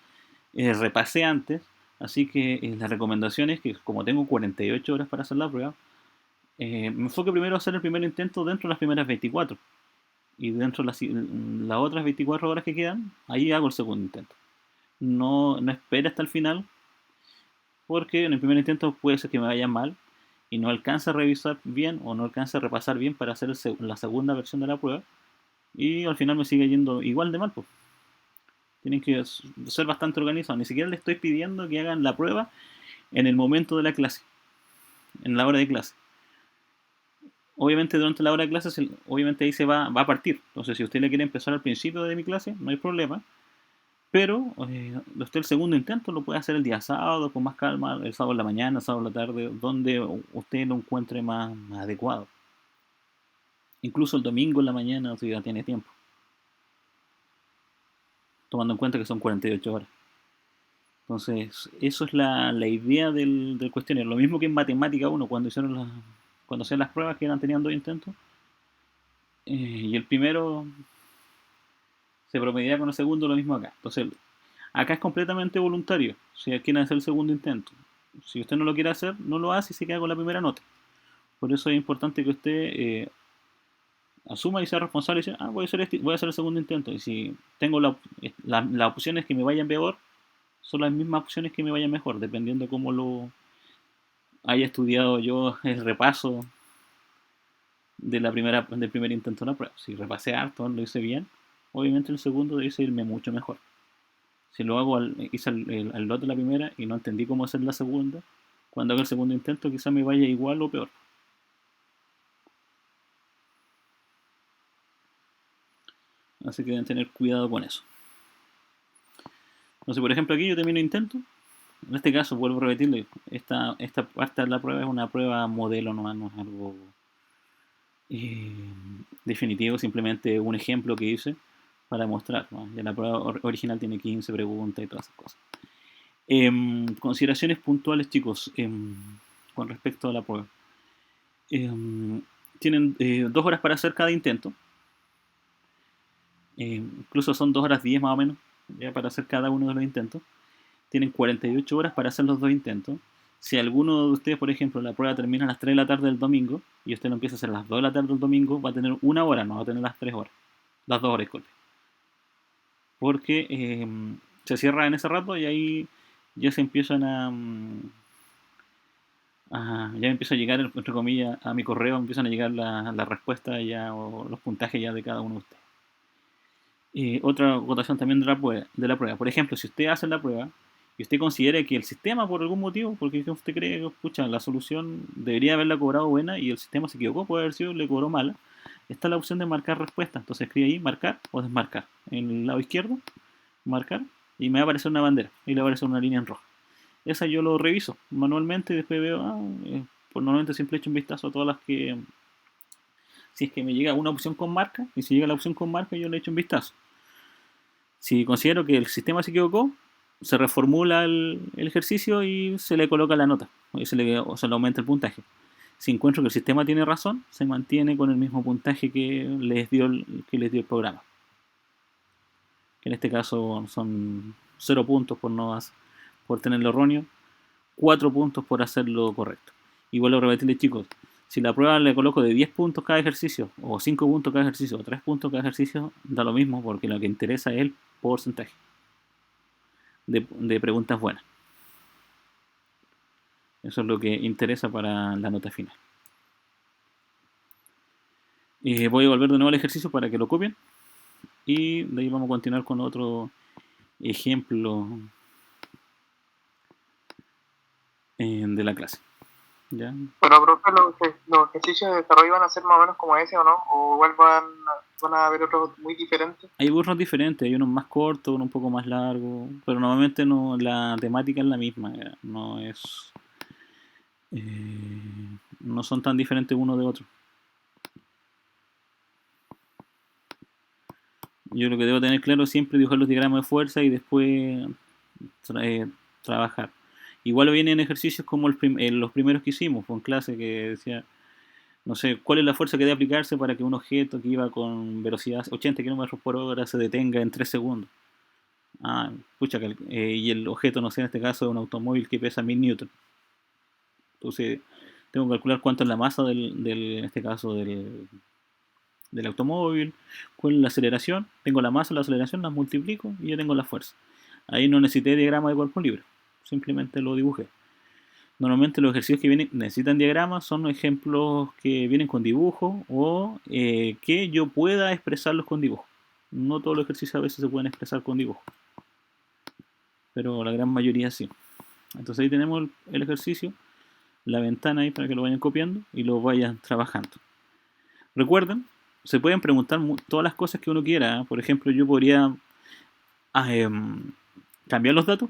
repasé antes, Así que la recomendación es que, como tengo 48 horas para hacer la prueba, me enfoque primero a hacer el primer intento dentro de las primeras 24. Y dentro de las otras 24 horas que quedan, ahí hago el segundo intento. No espere hasta el final, porque en el primer intento puede ser que me vaya mal y no alcance a revisar bien o no alcance a repasar bien para hacer la segunda versión de la prueba. Y al final me sigue yendo igual de mal, pues. Tienen que ser bastante organizados. Ni siquiera les estoy pidiendo que hagan la prueba en el momento de la clase, en la hora de clase. Obviamente durante la hora de clase, obviamente ahí se va a partir. Entonces si usted le quiere empezar al principio de mi clase, no hay problema. Pero usted el segundo intento lo puede hacer el día sábado con más calma, el sábado en la mañana, el sábado en la tarde, donde usted lo encuentre más adecuado. Incluso el domingo en la mañana, si ya tiene tiempo. Tomando en cuenta que son 48 horas. Entonces, eso es la idea del cuestionario. Lo mismo que en matemática 1, cuando hacían las pruebas que tenían 2 intentos, y el primero se promediaba con el segundo, lo mismo acá. Entonces, acá es completamente voluntario. Si quieren hacer el segundo intento, si usted no lo quiere hacer, no lo hace y se queda con la primera nota. Por eso es importante que usted asuma y sea responsable y dice, voy a hacer el segundo intento. Y si tengo las opciones que me vayan peor, son las mismas opciones que me vayan mejor, dependiendo de cómo lo haya estudiado yo el repaso del primer intento de la prueba. Si repasé harto, lo hice bien, obviamente el segundo debe irme mucho mejor. Si lo hago, hice al lote la primera y no entendí cómo hacer la segunda, cuando haga el segundo intento quizás me vaya igual o peor. Así que deben tener cuidado con eso. Entonces, por ejemplo, aquí yo termino intento. En este caso, vuelvo a repetirle, esta parte de la prueba es una prueba modelo, no es algo definitivo, simplemente un ejemplo que hice para mostrar, ¿no? Ya la prueba original tiene 15 preguntas y todas esas cosas. Consideraciones puntuales, chicos, con respecto a la prueba. Tienen 2 horas para hacer cada intento. Incluso son 2 horas 10 más o menos, ya para hacer cada uno de los intentos. Tienen 48 horas para hacer los 2 intentos. Si alguno de ustedes, por ejemplo, la prueba termina a las 3 de la tarde del domingo y usted lo empieza a hacer a las 2 de la tarde del domingo, va a tener 1 hora, no va a tener las 3 horas. Las 2 horas, disculpe. Porque se cierra en ese rato y ahí ya se empiezan ya empieza a llegar, entre comillas, a mi correo, empiezan a llegar las respuestas ya o los puntajes ya de cada uno de ustedes. Otra acotación también de la prueba. Por ejemplo, si usted hace la prueba y usted considera que el sistema, por algún motivo, porque usted cree que, escucha, la solución debería haberla cobrado buena y el sistema se equivocó, puede haber sido, le cobró mala, está la opción de marcar respuesta. Entonces escribe ahí marcar o desmarcar. En el lado izquierdo, marcar, y me va a aparecer una bandera y le va a aparecer una línea en roja. Esa yo lo reviso manualmente y después veo, pues normalmente siempre echo un vistazo a todas las que, si es que me llega una opción con marca, y si llega la opción con marca yo le echo un vistazo. Si considero que el sistema se equivocó, se reformula el ejercicio y se le coloca la nota, y se le aumenta el puntaje. Si encuentro que el sistema tiene razón, se mantiene con el mismo puntaje que les dio el programa. Que en este caso son 0 puntos por tenerlo erróneo, 4 puntos por hacerlo correcto. Y vuelvo a repetirle, chicos, si la prueba le coloco de 10 puntos cada ejercicio, o 5 puntos cada ejercicio, o 3 puntos cada ejercicio, da lo mismo, porque lo que interesa es el porcentaje de preguntas buenas. Eso es lo que interesa para la nota final. Voy a volver de nuevo al ejercicio para que lo copien. Y de ahí vamos a continuar con otro ejemplo de la clase. ¿Ya? Pero, profe, los ejercicios de desarrollo van a ser más o menos como ese, ¿o no? ¿O igual van a haber otros muy diferentes? Hay burros diferentes, hay unos más cortos, unos un poco más largos, pero normalmente no, la temática es la misma, ¿ya? No es... no son tan diferentes uno de otro. Yo lo que debo tener claro es siempre dibujar los diagramas de fuerza y después trabajar. Igual vienen ejercicios como los primeros que hicimos, fue en clase que decía, no sé, cuál es la fuerza que debe aplicarse para que un objeto que iba con velocidad 80 km por hora se detenga en 3 segundos. Pucha, y el objeto, no sé, en este caso es un automóvil que pesa 1000 newton. Entonces, tengo que calcular cuánto es la masa en este caso, del automóvil, cuál es la aceleración. Tengo la masa, la aceleración, las multiplico y ya tengo la fuerza. Ahí no necesité diagrama de cuerpo libre, simplemente lo dibujé. Normalmente los ejercicios que necesitan diagramas son ejemplos que vienen con dibujo o que yo pueda expresarlos con dibujo. No todos los ejercicios a veces se pueden expresar con dibujo, pero la gran mayoría sí. Entonces ahí tenemos el ejercicio, la ventana ahí para que lo vayan copiando y lo vayan trabajando. Recuerden, se pueden preguntar todas las cosas que uno quiera. Por ejemplo, yo podría cambiar los datos,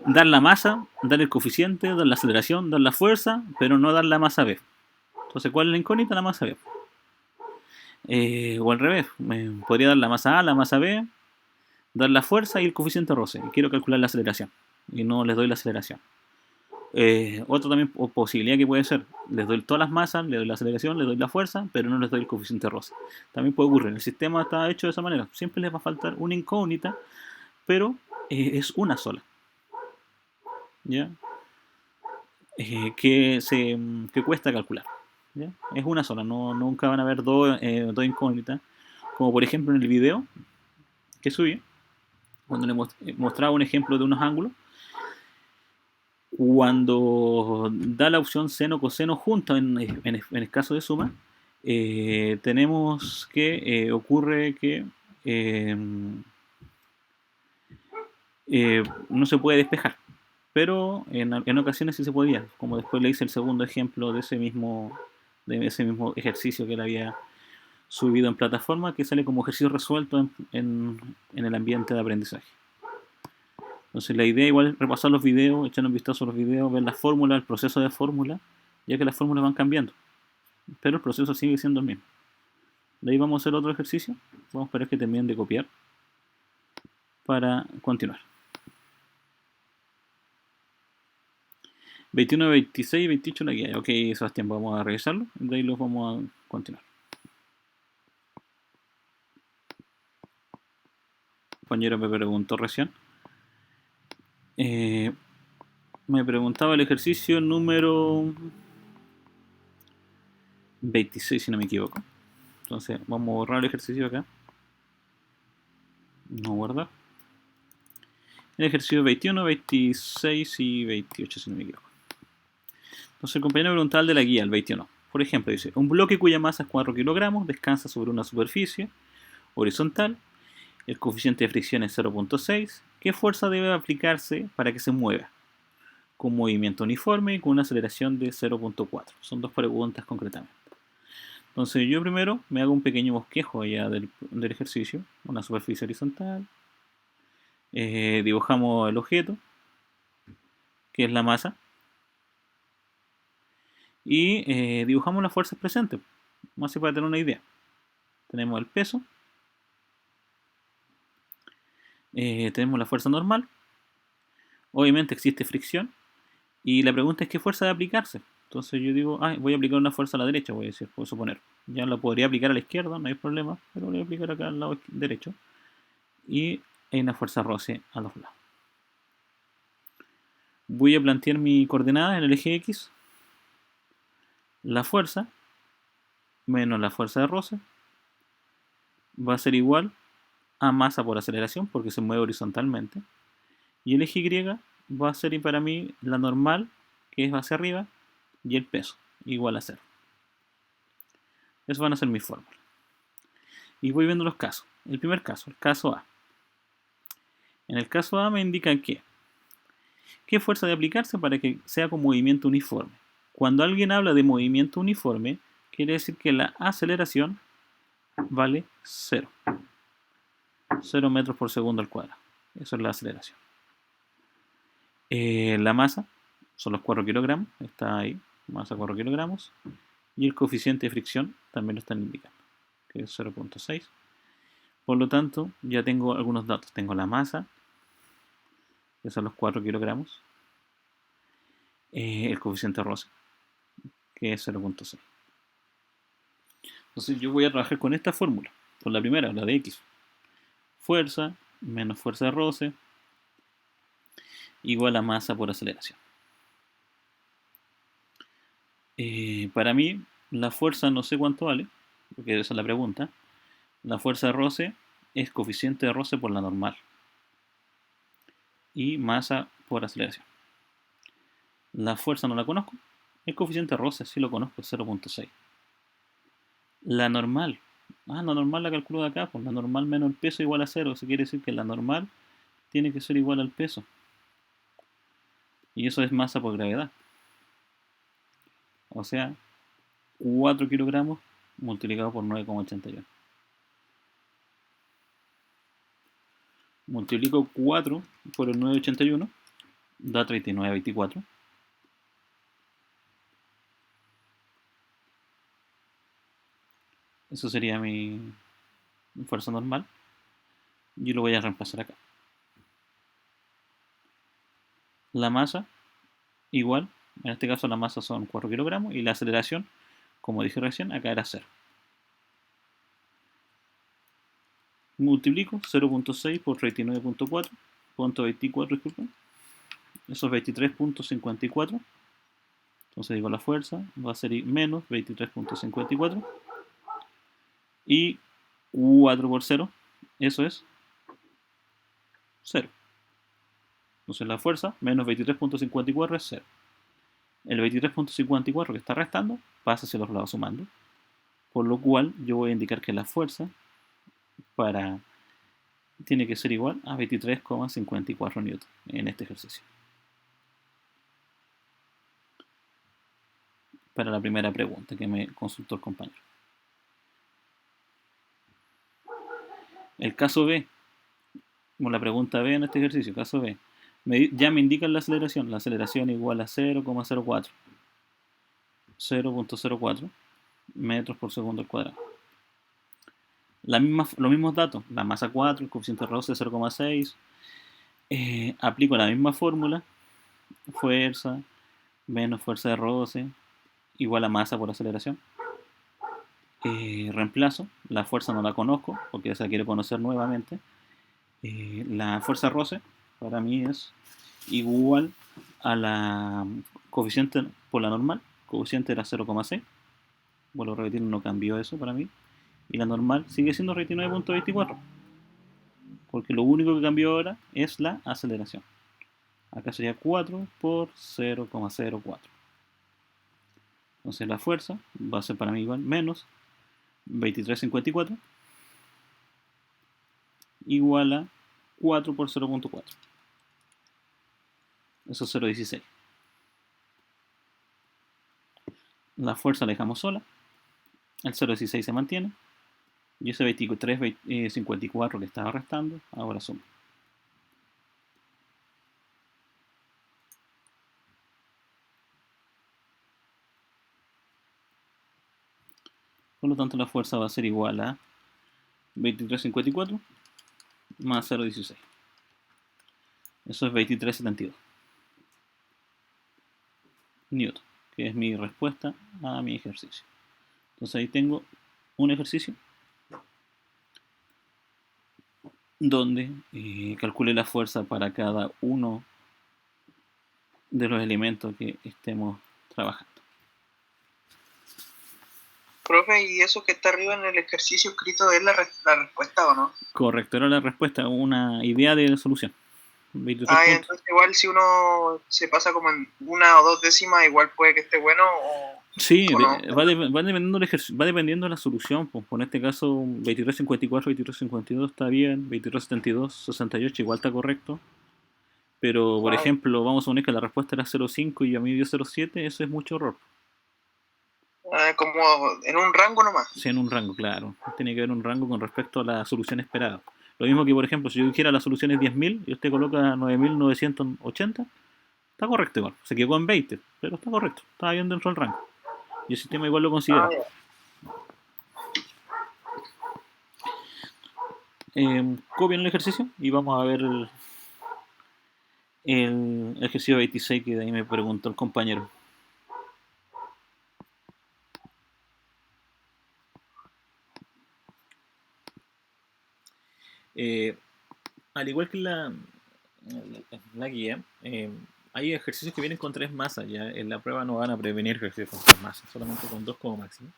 dar la masa, dar el coeficiente, dar la aceleración, dar la fuerza, pero no dar la masa B. Entonces, ¿cuál es la incógnita? La masa B. O al revés, podría dar la masa A, la masa B, dar la fuerza y el coeficiente roce. Y quiero calcular la aceleración. Y no les doy la aceleración. Otra también posibilidad que puede ser, les doy todas las masas, les doy la aceleración, les doy la fuerza, pero no les doy el coeficiente roce. También puede ocurrir. El sistema está hecho de esa manera. Siempre les va a faltar una incógnita, pero es una sola. ¿Ya? Que cuesta calcular. ¿Ya? Es una sola, nunca van a haber dos incógnitas. Como por ejemplo en el video que subí, cuando le mostraba un ejemplo de unos ángulos, cuando da la opción seno coseno juntos en el caso de suma, tenemos que ocurre que no se puede despejar, pero en ocasiones sí se podía, como después le hice el segundo ejemplo de ese mismo ejercicio que él había subido en plataforma, que sale como ejercicio resuelto en el ambiente de aprendizaje. Entonces la idea igual es repasar los videos, echar un vistazo a los videos, ver la fórmula, el proceso de fórmula, ya que las fórmulas van cambiando, pero el proceso sigue siendo el mismo. De ahí vamos a hacer otro ejercicio, vamos a esperar que terminen de copiar para continuar. 21, 26 y 28 la guía. Ok, Sebastián, vamos a revisarlo, de ahí los vamos a continuar. El compañero me preguntó recién. Me preguntaba el ejercicio número 26, si no me equivoco. Entonces, vamos a borrar el ejercicio acá. No guardar. El ejercicio 21, 26 y 28, si no me equivoco. Entonces, el compañero preguntaba el de la guía, el 21. Por ejemplo, dice: un bloque cuya masa es 4 kilogramos descansa sobre una superficie horizontal. El coeficiente de fricción es 0.6. ¿Qué fuerza debe aplicarse para que se mueva? Con movimiento uniforme y con una aceleración de 0.4. Son dos preguntas concretamente. Entonces yo primero me hago un pequeño bosquejo allá del ejercicio, una superficie horizontal. Dibujamos el objeto, que es la masa. Y dibujamos las fuerzas presentes, más para tener una idea. Tenemos el peso. Tenemos la fuerza normal. Obviamente existe fricción. Y la pregunta es qué fuerza debe aplicarse. Entonces yo digo, voy a aplicar una fuerza a la derecha, voy a decir, puedo suponer. Ya la podría aplicar a la izquierda, no hay problema, pero la voy a aplicar acá al lado derecho. Y hay una fuerza roce a los lados. Voy a plantear mi coordenada en el eje X. La fuerza menos la fuerza de roce va a ser igual a masa por aceleración, porque se mueve horizontalmente. Y el eje Y va a ser para mí la normal, que es hacia arriba, y el peso, igual a 0. Esos van a ser mis fórmulas. Y voy viendo los casos. El primer caso, el caso A. En el caso A me indica que ¿qué fuerza debe aplicarse para que sea con movimiento uniforme? Cuando alguien habla de movimiento uniforme, quiere decir que la aceleración vale 0. 0 metros por segundo al cuadrado. Eso es la aceleración. La masa son los 4 kilogramos. Está ahí. Masa 4 kilogramos. Y el coeficiente de fricción también lo están indicando, que es 0.6. Por lo tanto, ya tengo algunos datos. Tengo la masa, que son los 4 kilogramos. El coeficiente roce, que es 0.6. Entonces yo voy a trabajar con esta fórmula, con la primera, la de X. Fuerza menos fuerza de roce igual a masa por aceleración. Para mí, la fuerza no sé cuánto vale, porque esa es la pregunta. La fuerza de roce es coeficiente de roce por la normal y masa por aceleración. La fuerza no la conozco. El coeficiente de roce sí lo conozco, es 0.6. La normal. La normal la calculo de acá, pues la normal menos el peso igual a 0. Eso quiere decir que la normal tiene que ser igual al peso. Y eso es masa por gravedad. O sea, 4 kilogramos multiplicado por 9,81. Multiplico 4 por el 9,81, da 39,24. Eso sería mi fuerza normal. Yo lo voy a reemplazar acá. La masa, igual, en este caso la masa son 4 kilogramos y la aceleración, como dije recién, acá era 0. Multiplico 0.6 por 39.4, punto 24, disculpen. Eso es 23.54. Entonces digo la fuerza, va a ser menos 23.54. Y 4 por 0, eso es 0. Entonces la fuerza menos 23.54 es 0. El 23.54 que está restando pasa hacia los lados sumando. Por lo cual yo voy a indicar que la fuerza tiene que ser igual a 23,54 newton en este ejercicio. Para la primera pregunta que me consultó el compañero. El caso B, como la pregunta B en este ejercicio, caso B, ya me indican la aceleración igual a 0,04, 0.04 metros por segundo al cuadrado. Los mismos datos, la masa 4, el coeficiente de roce 0,6, aplico la misma fórmula, fuerza menos fuerza de roce igual a masa por aceleración. Reemplazo, la fuerza no la conozco porque esa quiero conocer nuevamente. La fuerza de roce para mí es igual a la coeficiente por la normal, coeficiente era 0,6, vuelvo a repetir, no cambió eso para mí, y la normal sigue siendo 29.24, porque lo único que cambió ahora es la aceleración. Acá sería 4 por 0,04. Entonces la fuerza va a ser para mí igual menos 23,54 igual a 4 por 0.4. Eso es 0,16. La fuerza la dejamos sola. El 0,16 se mantiene. Y ese 23,54 que estaba restando, ahora suma. Por lo tanto, la fuerza va a ser igual a 23,54 más 0,16. Eso es 23,72 newton, que es mi respuesta a mi ejercicio. Entonces ahí tengo un ejercicio donde calcule la fuerza para cada uno de los elementos que estemos trabajando. Profe, ¿y eso que está arriba en el ejercicio escrito es la respuesta o no? Correcto, era la respuesta, una idea de solución. 23 puntos. Entonces igual si uno se pasa como en 1 o 2 décimas, igual puede que esté bueno o... Sí, ¿o no? va dependiendo del ejercicio, va dependiendo de la solución. Pues, en este caso, 23,54, 23,52 está bien, 23,72, 68 igual está correcto. Pero, por ejemplo, vamos a suponer que la respuesta era 0,5 y a mí dio 0,7, eso es mucho error. Como en un rango nomás. Sí, en un rango, claro. Tiene que haber un rango con respecto a la solución esperada. Lo mismo que, por ejemplo, si yo dijera la solución es 10.000 y usted coloca 9.980, está correcto igual. Se quedó en 20, pero está correcto. Está bien dentro del rango. Y el sistema igual lo considera. Copien el ejercicio y vamos a ver el ejercicio 26 que de ahí me preguntó el compañero. al igual que la guía, hay ejercicios que vienen con 3 masas. Ya en la prueba no van a prevenir ejercicios con 3 masas, solamente con 2 como máximo.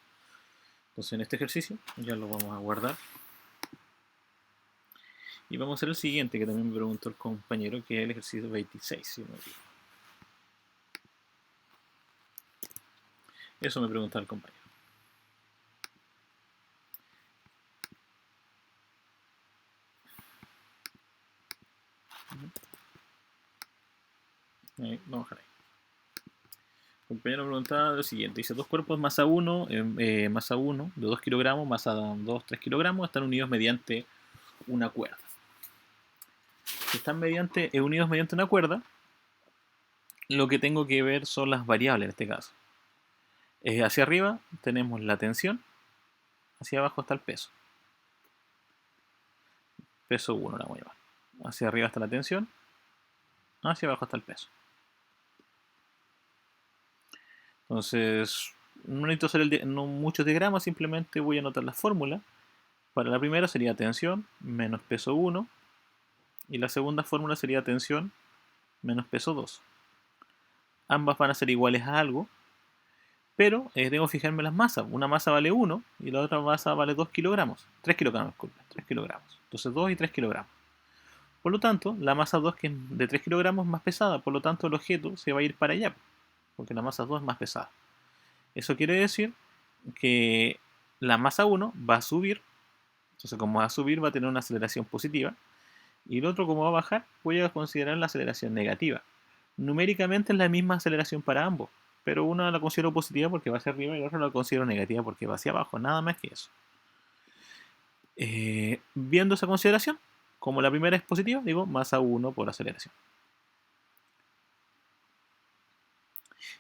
Entonces en este ejercicio ya lo vamos a guardar. Y vamos a hacer el siguiente, que también me preguntó el compañero, que es el ejercicio 26. Si no me equivoco. Eso me preguntaba el compañero. Ahí, vamos a dejar ahí. El compañero preguntaba lo siguiente. Dice, dos cuerpos masa 1 de 2 kilogramos, masa 2, 3 kilogramos, están unidos mediante una cuerda. Si están unidos mediante una cuerda, lo que tengo que ver son las variables en este caso. Hacia arriba tenemos la tensión, hacia abajo está el peso. Peso 1 la voy a llamar. Hacia arriba está la tensión, hacia abajo está el peso. Entonces, no necesito hacer muchos diagramas, simplemente voy a anotar la fórmula. Para la primera sería tensión menos peso 1, y la segunda fórmula sería tensión menos peso 2. Ambas van a ser iguales a algo, pero tengo que fijarme las masas. Una masa vale 1 y la otra masa vale 2 kilogramos. 3 kilogramos, disculpe, 3 kilogramos. Entonces 2 y 3 kilogramos. Por lo tanto, la masa 2, que es de 3 kilogramos, es más pesada. Por lo tanto, el objeto se va a ir para allá, porque la masa 2 es más pesada. Eso quiere decir que la masa 1 va a subir. Entonces, como va a subir, va a tener una aceleración positiva. Y el otro, como va a bajar, voy a considerar la aceleración negativa. Numéricamente es la misma aceleración para ambos, pero una la considero positiva porque va hacia arriba y la otra la considero negativa porque va hacia abajo, nada más que eso. Viendo esa consideración, como la primera es positiva, digo masa 1 por aceleración.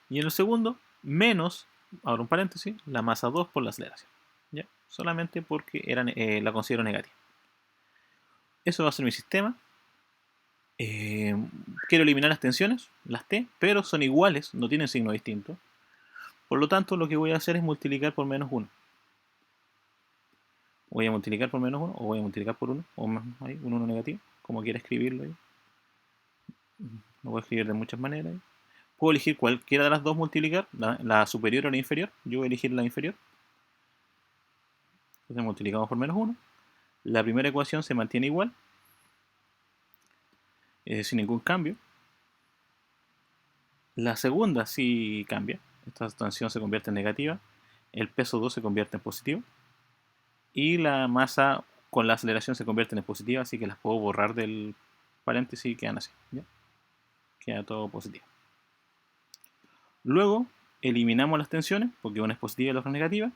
Y en el segundo, menos, ahora un paréntesis, la masa 2 por la aceleración. ¿Ya? Solamente porque la considero negativa. Eso va a ser mi sistema. Quiero eliminar las tensiones, las T, pero son iguales, no tienen signo distinto. Por lo tanto, lo que voy a hacer es multiplicar por menos 1. Voy a multiplicar por menos 1, o voy a multiplicar por 1, o más, ahí, un 1 negativo, como quiera escribirlo ahí. Lo voy a escribir de muchas maneras. Puedo elegir cualquiera de las dos multiplicar, la superior o la inferior. Yo voy a elegir la inferior. Entonces multiplicamos por menos 1. La primera ecuación se mantiene igual, sin ningún cambio. La segunda sí cambia. Esta tensión se convierte en negativa. El peso 2 se convierte en positivo. Y la masa con la aceleración se convierte en positiva, así que las puedo borrar del paréntesis y quedan así. ¿Ya? Queda todo positivo. Luego eliminamos las tensiones, porque una es positiva y la otra es negativa.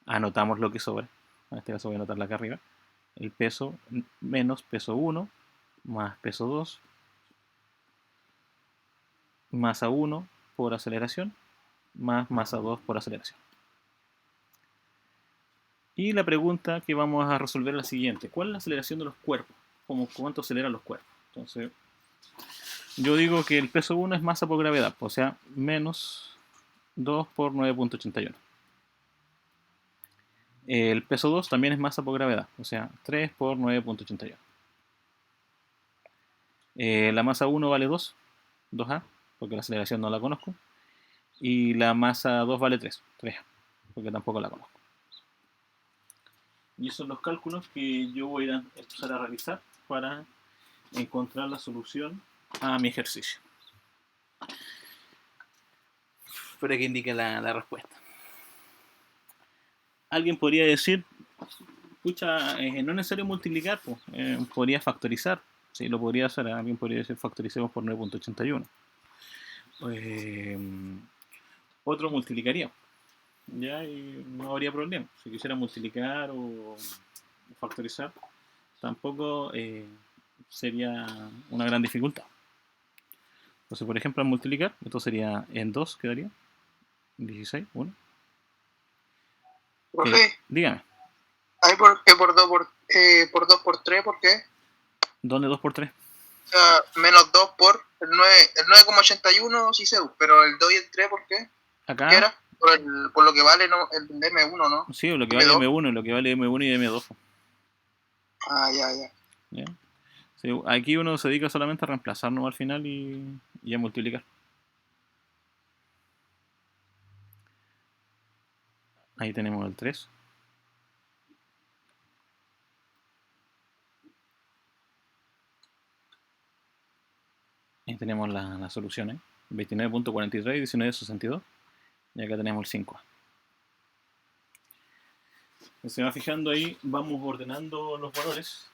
Anotamos lo que sobra. En este caso voy a anotarla acá arriba. El peso menos peso 1 más peso 2 masa 1 por aceleración más masa 2 por aceleración. Y la pregunta que vamos a resolver es la siguiente. ¿Cuál es la aceleración de los cuerpos? ¿Cuánto aceleran los cuerpos? Entonces, yo digo que el peso 1 es masa por gravedad, o sea, menos 2 por 9.81. El peso 2 también es masa por gravedad, o sea, 3 por 9.81. La masa 1 vale 2, 2A, porque la aceleración no la conozco. Y la masa 2 vale 3, 3A, porque tampoco la conozco. Y esos son los cálculos que yo voy a empezar a realizar para encontrar la solución a mi ejercicio. Espero que indique la respuesta. Alguien podría decir, pucha, no es necesario multiplicar, pues, podría factorizar. Sí, lo podría hacer. Alguien podría decir factoricemos por 9.81. Otro multiplicaría. Ya, y no habría problema. Si quisiera multiplicar o factorizar, tampoco sería una gran dificultad. Entonces, por ejemplo, al multiplicar, esto sería en 2, quedaría 16, 1. Profe, Dígame. ¿hay por 2 por 3? ¿Por qué? ¿Dónde 2 por 3? O sea, menos 2 por el 9,81 sí sé, pero el 2 y el 3, ¿por qué? Acá. ¿Qué era? Por lo que vale el M1, ¿no? Sí, lo que vale M1 y lo que vale M1 y M2. Ah, ya. ¿Ya? Sí, aquí uno se dedica solamente a reemplazarnos al final y a multiplicar. Ahí tenemos el 3. Ahí tenemos las soluciones. 29.43 y 19.62. Y acá tenemos el 5A. Si se va fijando ahí, vamos ordenando los valores.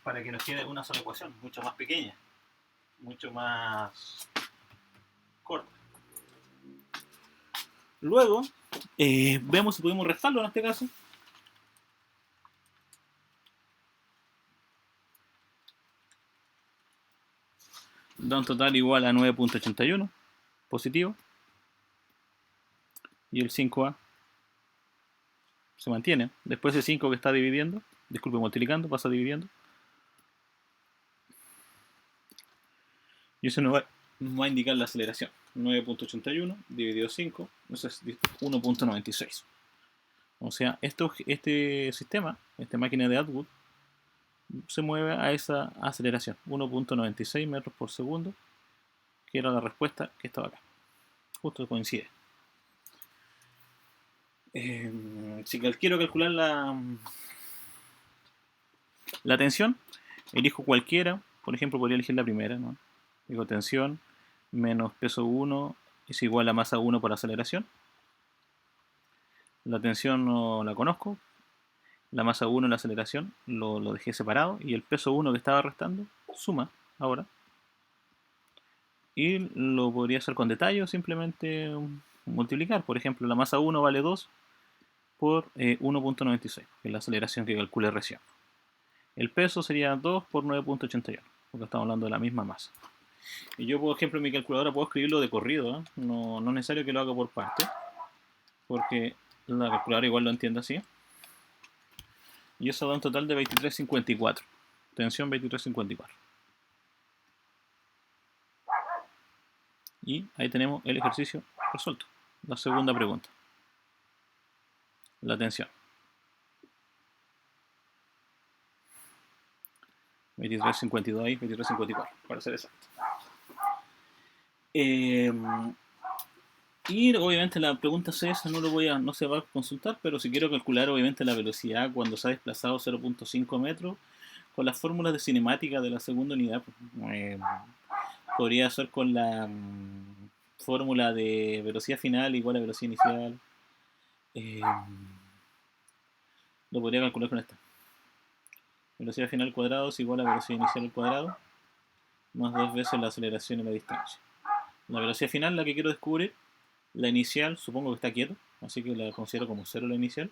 Para que nos quede una sola ecuación, mucho más pequeña, mucho más corta. Luego, vemos si podemos restarlo en este caso. Da un total igual a 9.81, positivo. Y el 5A se mantiene. Después el 5 que está dividiendo, disculpe, multiplicando, pasa dividiendo. Y eso nos va a indicar la aceleración. 9.81 dividido 5, eso es 1.96. O sea, este sistema, esta máquina de Atwood, se mueve a esa aceleración, 1.96 metros por segundo, que era la respuesta que estaba acá. Justo coincide. Si quiero calcular la tensión, elijo cualquiera. Por ejemplo, podría elegir la primera, ¿no? Digo tensión menos peso 1 es igual a masa 1 por aceleración. La tensión no la conozco. La masa 1 en la aceleración lo dejé separado. Y el peso 1 que estaba restando suma ahora. Y lo podría hacer con detalle o simplemente multiplicar. Por ejemplo, la masa 1 vale 2 por 1.96, que es la aceleración que calculé recién. El peso sería 2 por 9.81, porque estamos hablando de la misma masa. Y yo, por ejemplo, en mi calculadora puedo escribirlo de corrido, ¿eh? No es necesario que lo haga por parte, porque la calculadora igual lo entiende así. Y eso da un total de 23.54. Tensión 23.54. Y ahí tenemos el ejercicio resuelto. La segunda pregunta. La tensión. 23.52 ahí, 23.54, para ser exacto. Y obviamente la pregunta C esa no se va a consultar, pero si quiero calcular obviamente la velocidad cuando se ha desplazado 0.5 metros, con las fórmulas de cinemática de la segunda unidad, podría ser con la fórmula de velocidad final igual a velocidad inicial. Lo podría calcular con esta. Velocidad final al cuadrado es igual a velocidad inicial al cuadrado, más 2 veces la aceleración y la distancia. La velocidad final, la que quiero descubrir, la inicial supongo que está quieta, así que la considero como 0 la inicial,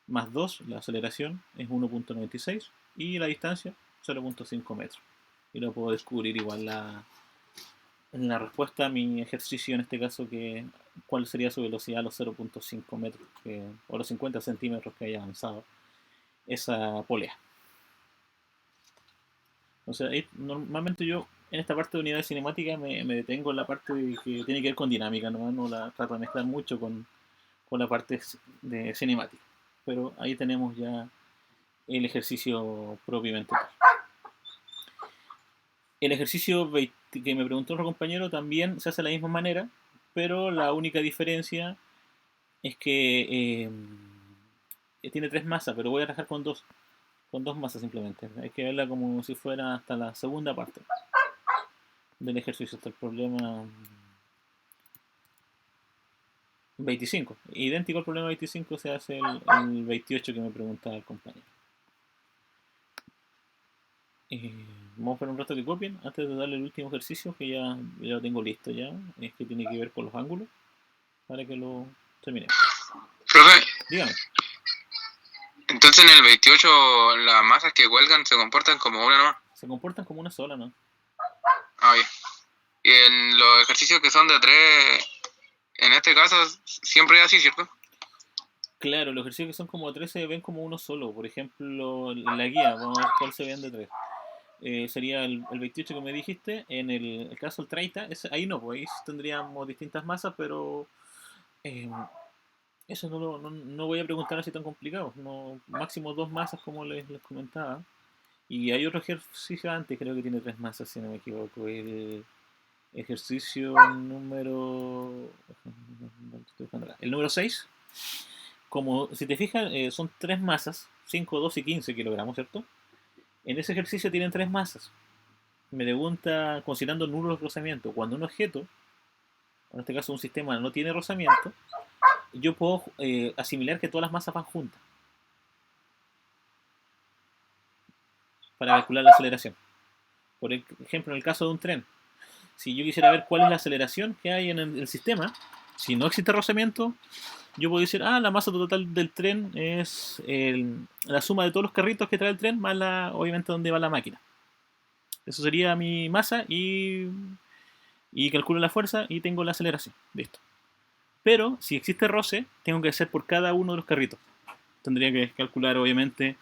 más 2, la aceleración es 1.96 y la distancia 0.5 metros. Y lo puedo descubrir igual en la respuesta a mi ejercicio, en este caso, que cuál sería su velocidad a los 0.5 metros o los 50 centímetros que haya avanzado esa polea. O sea, normalmente yo en esta parte de unidad cinemática me detengo en la parte que tiene que ver con dinámica, no la trato de mezclar mucho con la parte de cinemática. Pero ahí tenemos ya el ejercicio propiamente tal. El ejercicio que me preguntó otro compañero también se hace de la misma manera, pero la única diferencia es que tiene 3 masas, pero voy a trabajar con dos masas simplemente. Hay que verla como si fuera hasta la segunda parte del ejercicio, hasta el problema 25. Idéntico al problema 25 se hace el 28 que me preguntaba el compañero. Vamos a esperar un rato que copien antes de darle el último ejercicio, que ya lo tengo listo ya. Es que tiene que ver con los ángulos, para que lo terminemos. Profe, Dígame. entonces en el 28 las masas que cuelgan se comportan como una nomás. Se comportan como una sola, ¿no? Ah, bien. Y en los ejercicios que son de 3, en este caso siempre es así, ¿cierto? Claro, los ejercicios que son como 3 se ven como uno solo. Por ejemplo, en la guía, vamos a ver cuál se ven de 3. Sería el 28 que me dijiste. En el caso del 30, ahí no, pues ahí tendríamos distintas masas, pero Eh, eso no voy a preguntar así tan complicado. No, máximo 2 masas, como les comentaba. Y hay otro ejercicio antes, creo que tiene 3 masas, si no me equivoco. El ejercicio número. El número 6. Como si te fijas, son 3 masas, 5, 2 y 15 kilogramos, ¿cierto? En ese ejercicio tienen 3 masas. Me pregunta, considerando nulo el rozamiento, cuando un objeto, en este caso un sistema, no tiene rozamiento, yo puedo asimilar que todas las masas van juntas para calcular la aceleración. Por ejemplo, en el caso de un tren, si yo quisiera ver cuál es la aceleración que hay en el sistema, si no existe rozamiento, yo puedo decir, la masa total del tren es la suma de todos los carritos que trae el tren más obviamente, donde va la máquina. Eso sería mi masa y calculo la fuerza y tengo la aceleración. Listo. Pero si existe roce, tengo que hacer por cada uno de los carritos. Tendría que calcular, obviamente,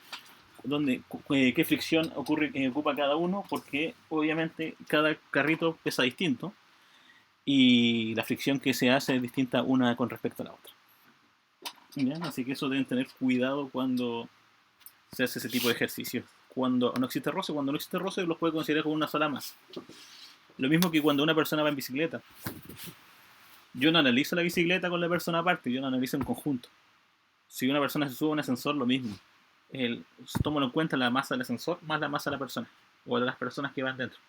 qué fricción ocupa cada uno, porque obviamente cada carrito pesa distinto y la fricción que se hace es distinta una con respecto a la otra. ¿Ya? Así que eso deben tener cuidado cuando se hace ese tipo de ejercicios. Cuando no existe roce, los puede considerar como una sola masa. Lo mismo que cuando una persona va en bicicleta. Yo no analizo la bicicleta con la persona aparte, yo no analizo en conjunto. Si una persona se sube a un ascensor, lo mismo. Tomo en cuenta la masa del ascensor más la masa de la persona, o de las personas que van dentro.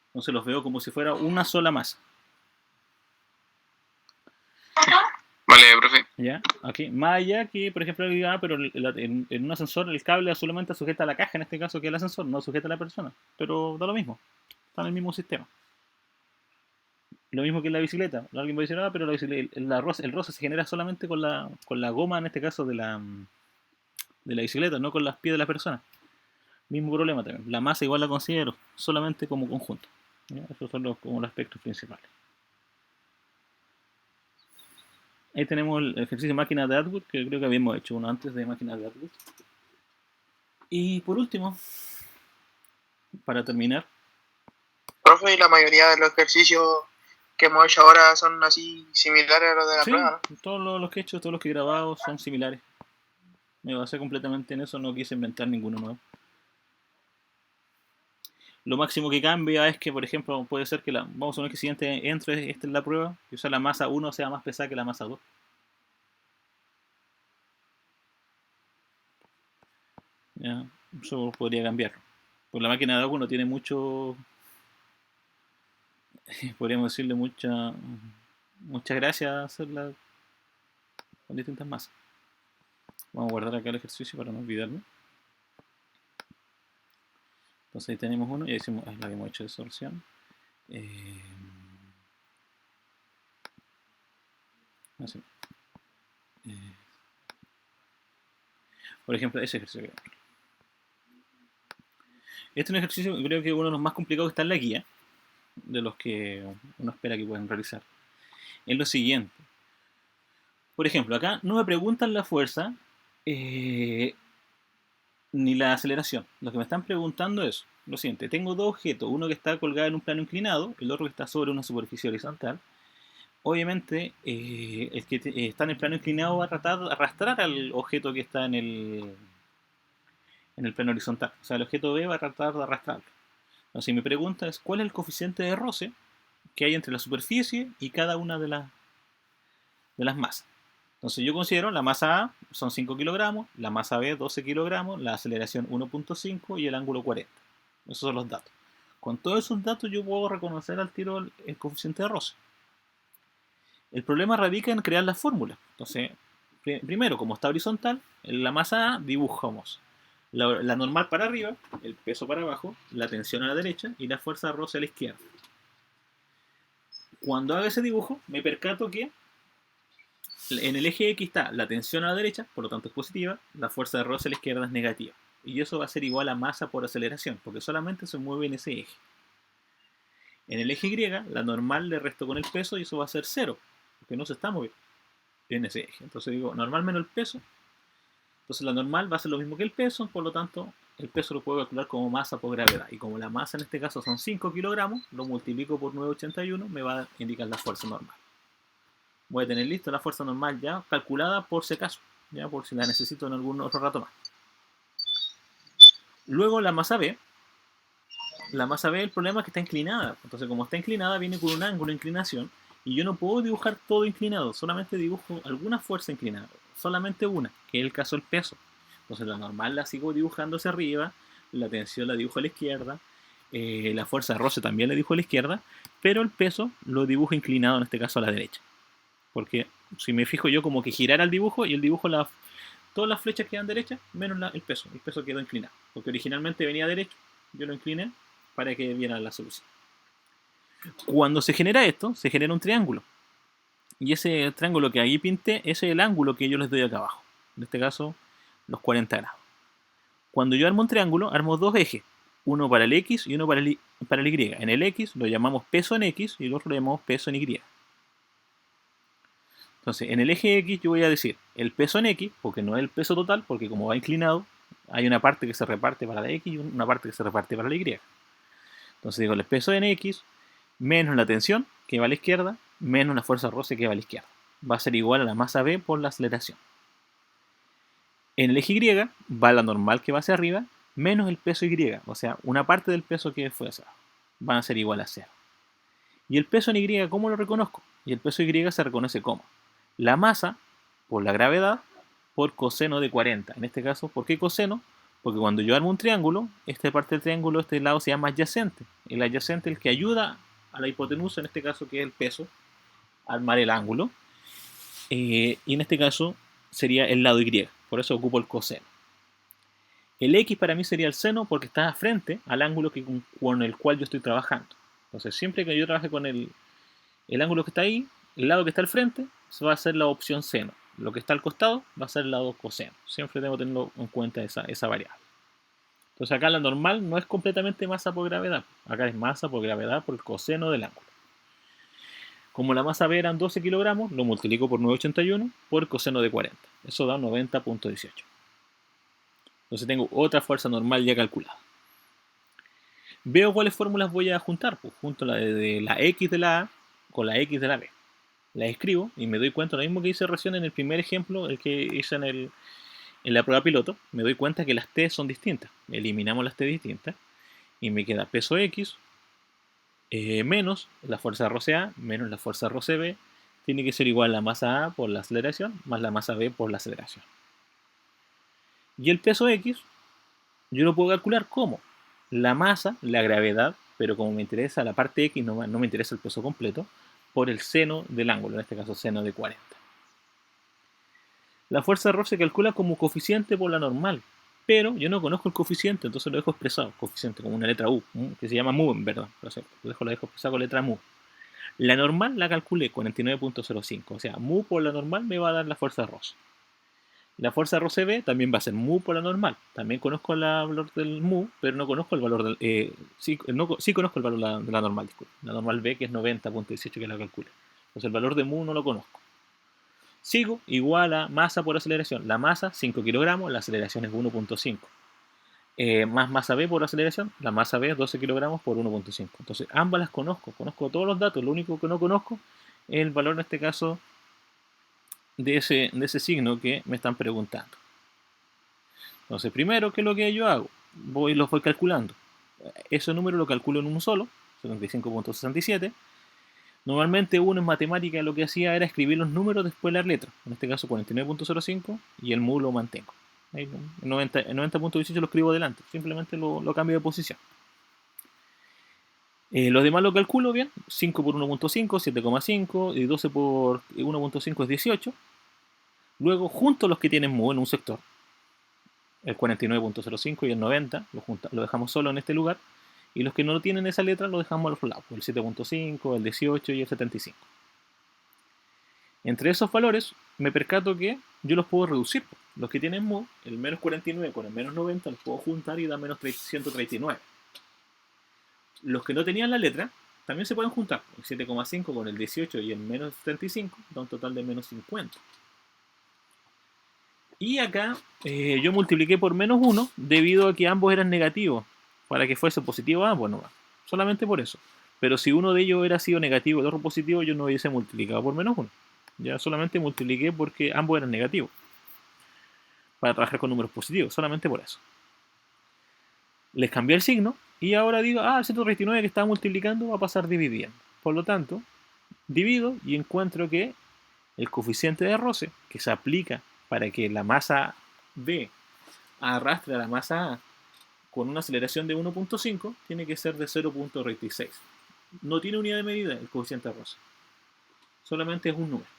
Entonces los veo como si fuera una sola masa. Vale, profe. ¿Ya? Aquí. Más allá que, por ejemplo, pero en un ascensor el cable solamente sujeta a la caja, en este caso, que es el ascensor, no sujeta a la persona. Pero da lo mismo. Está en el mismo sistema. Lo mismo que en la bicicleta. Alguien puede decir, pero el roce se genera solamente con la goma, en este caso, de la bicicleta, no con las pies de la persona. Mismo problema también. La masa igual la considero solamente como conjunto. ¿Ya? Esos son como los aspectos principales. Ahí tenemos el ejercicio de máquina de Atwood, que creo que habíamos hecho uno antes de máquina de Atwood. Y por último, para terminar. Profe, y la mayoría de los ejercicios que hemos hecho ahora son así similares a los de la prueba, ¿no? Todos los que he hecho, todos los que he grabado son similares. Me basé completamente en eso, no quise inventar ninguno nuevo. Lo máximo que cambia es que, por ejemplo, puede ser que vamos a suponer que el siguiente entre esta es la prueba, y la masa 1 sea más pesada que la masa 2. ¿Ya? Eso podría cambiar. Pues la máquina de agua no tiene mucho, podríamos decirle muchas gracias hacerla con distintas masas. Vamos a guardar acá el ejercicio para no olvidarme. Entonces ahí tenemos uno, y ahí decimos, la habíamos hecho de solución. Así. Por ejemplo, ese ejercicio. Este es un ejercicio que creo que es uno de los más complicados que está en la guía, de los que uno espera que puedan realizar. Es lo siguiente. Por ejemplo, acá no me preguntan la fuerza ni la aceleración. Lo que me están preguntando es lo siguiente. Tengo dos objetos, uno que está colgado en un plano inclinado, el otro que está sobre una superficie horizontal. Obviamente, el que está en el plano inclinado va a tratar de arrastrar al objeto que está en el plano horizontal. O sea, el objeto B va a tratar de arrastrarlo. Entonces, mi pregunta es, ¿cuál es el coeficiente de roce que hay entre la superficie y cada una de las masas? Entonces, yo considero la masa A son 5 kilogramos, la masa B 12 kilogramos, la aceleración 1.5 y el ángulo 40. Esos son los datos. Con todos esos datos yo puedo reconocer al tiro el coeficiente de roce. El problema radica en crear la fórmula. Entonces, primero, como está horizontal, en la masa A dibujamos la normal para arriba, el peso para abajo, la tensión a la derecha y la fuerza de roce a la izquierda. Cuando haga ese dibujo, me percato que en el eje X está la tensión a la derecha, por lo tanto es positiva, la fuerza de roce a la izquierda es negativa. Y eso va a ser igual a masa por aceleración, porque solamente se mueve en ese eje. En el eje Y, la normal le resto con el peso y eso va a ser 0, porque no se está moviendo en ese eje. Entonces digo, normal menos el peso. Entonces la normal va a ser lo mismo que el peso, por lo tanto el peso lo puedo calcular como masa por gravedad. Y como la masa en este caso son 5 kilogramos, lo multiplico por 981, me va a indicar la fuerza normal. Voy a tener listo la fuerza normal ya calculada por si acaso, ya por si la necesito en algún otro rato más. Luego la masa B. La masa B, el problema es que está inclinada. Entonces, como está inclinada, viene con un ángulo de inclinación. Y yo no puedo dibujar todo inclinado, solamente dibujo alguna fuerza inclinada. Solamente una, que es el caso del peso. Entonces, la normal la sigo dibujando hacia arriba, la tensión la dibujo a la izquierda, la fuerza de roce también la dibujo a la izquierda, pero el peso lo dibujo inclinado, en este caso a la derecha. Porque si me fijo yo como que girara el dibujo y el dibujo, todas las flechas quedan derechas, menos el peso. El peso quedó inclinado. Porque originalmente venía derecho, yo lo incliné para que viera la solución. Cuando se genera esto, se genera un triángulo. Y ese triángulo que ahí pinté, ese es el ángulo que yo les doy acá abajo. En este caso, los 40 grados. Cuando yo armo un triángulo, armo dos ejes. Uno para el X y uno para el Y. En el X lo llamamos peso en X y el otro lo llamamos peso en Y. Entonces, en el eje X yo voy a decir el peso en X, porque no es el peso total, porque como va inclinado, hay una parte que se reparte para la X y una parte que se reparte para la Y. Entonces digo el peso en X menos la tensión, que va a la izquierda, menos la fuerza de roce, que va a la izquierda. Va a ser igual a la masa B por la aceleración. En el eje Y va la normal que va hacia arriba, menos el peso Y, o sea, una parte del peso que fue hacia abajo. Van a ser igual a 0. ¿Y el peso en Y cómo lo reconozco? Y el peso Y se reconoce como la masa por la gravedad por coseno de 40. En este caso, ¿por qué coseno? Porque cuando yo armo un triángulo, esta parte del triángulo, este lado se llama adyacente. El adyacente es el que ayuda a la hipotenusa, en este caso que es el peso, a armar el ángulo. Y en este caso sería el lado Y. Por eso ocupo el coseno. El X para mí sería el seno porque está frente al ángulo con el cual yo estoy trabajando. Entonces siempre que yo trabaje con el ángulo que está ahí, el lado que está al frente, va a ser la opción seno. Lo que está al costado va a ser el lado coseno. Siempre tengo que tenerlo en cuenta esa variable. Entonces acá la normal no es completamente masa por gravedad. Acá es masa por gravedad por el coseno del ángulo. Como la masa B eran 12 kilogramos, lo multiplico por 981 por coseno de 40. Eso da 90.18. Entonces tengo otra fuerza normal ya calculada. Veo cuáles fórmulas voy a juntar. Pues junto la de la X de la A con la X de la B. La escribo y me doy cuenta, lo mismo que hice recién en el primer ejemplo, el que hice en la prueba piloto, me doy cuenta que las T son distintas. Eliminamos las T distintas y me queda peso X menos la fuerza de roce A menos la fuerza de roce B. Tiene que ser igual a la masa A por la aceleración más la masa B por la aceleración. Y el peso X, yo lo puedo calcular como la masa, la gravedad, pero como me interesa la parte X, no me interesa el peso completo, por el seno del ángulo, en este caso seno de 40. La fuerza de roce se calcula como coeficiente por la normal, pero yo no conozco el coeficiente, entonces lo dejo expresado, coeficiente como una letra U, que se llama mu en verdad, lo dejo expresado con letra mu. La normal la calculé 49.05, o sea, mu por la normal me va a dar la fuerza de roce. La fuerza de roce B también va a ser mu por la normal. También conozco el valor del mu, pero no conozco el valor del... sí conozco el valor de la normal, disculpe. La normal B, que es 90.18, que la calcule. Entonces el valor de mu no lo conozco. Sigo, igual a masa por aceleración. La masa, 5 kilogramos, la aceleración es 1.5. Más masa B por aceleración, la masa B es 12 kilogramos por 1.5. Entonces ambas las conozco todos los datos. Lo único que no conozco es el valor, en este caso, de ese signo que me están preguntando. Entonces, primero, ¿qué es lo que yo hago? Los voy calculando. Ese número lo calculo en uno solo, 75.67. Normalmente uno en matemática lo que hacía era escribir los números después de las letras. En este caso 49.05 y el mu lo mantengo. El 90.18 lo escribo delante, simplemente lo cambio de posición. Los demás lo calculo bien, 5 por 1.5, 7,5 y 12 por 1.5 es 18. Luego junto los que tienen mu en un sector, el 49.05 y el 90, lo dejamos solo en este lugar, y los que no tienen esa letra lo dejamos al otro lado, el 7.5, el 18 y el 75. Entre esos valores me percato que yo los puedo reducir. Los que tienen mu, el menos 49 con el menos 90 los puedo juntar y da menos 139. Los que no tenían la letra también se pueden juntar. El 7,5 con el 18 y el menos 75 da un total de menos 50. Y acá yo multipliqué por menos 1 debido a que ambos eran negativos. Para que fuese positivo ambos nomás. Solamente por eso. Pero si uno de ellos hubiera sido negativo y el otro positivo, yo no hubiese multiplicado por menos 1. Ya solamente multipliqué porque ambos eran negativos. Para trabajar con números positivos, solamente por eso. Les cambié el signo y ahora digo, el 139 que estaba multiplicando va a pasar dividiendo. Por lo tanto, divido y encuentro que el coeficiente de roce, que se aplica para que la masa B arrastre a la masa A con una aceleración de 1.5, tiene que ser de 0.36. No tiene unidad de medida el coeficiente de roce. Solamente es un número.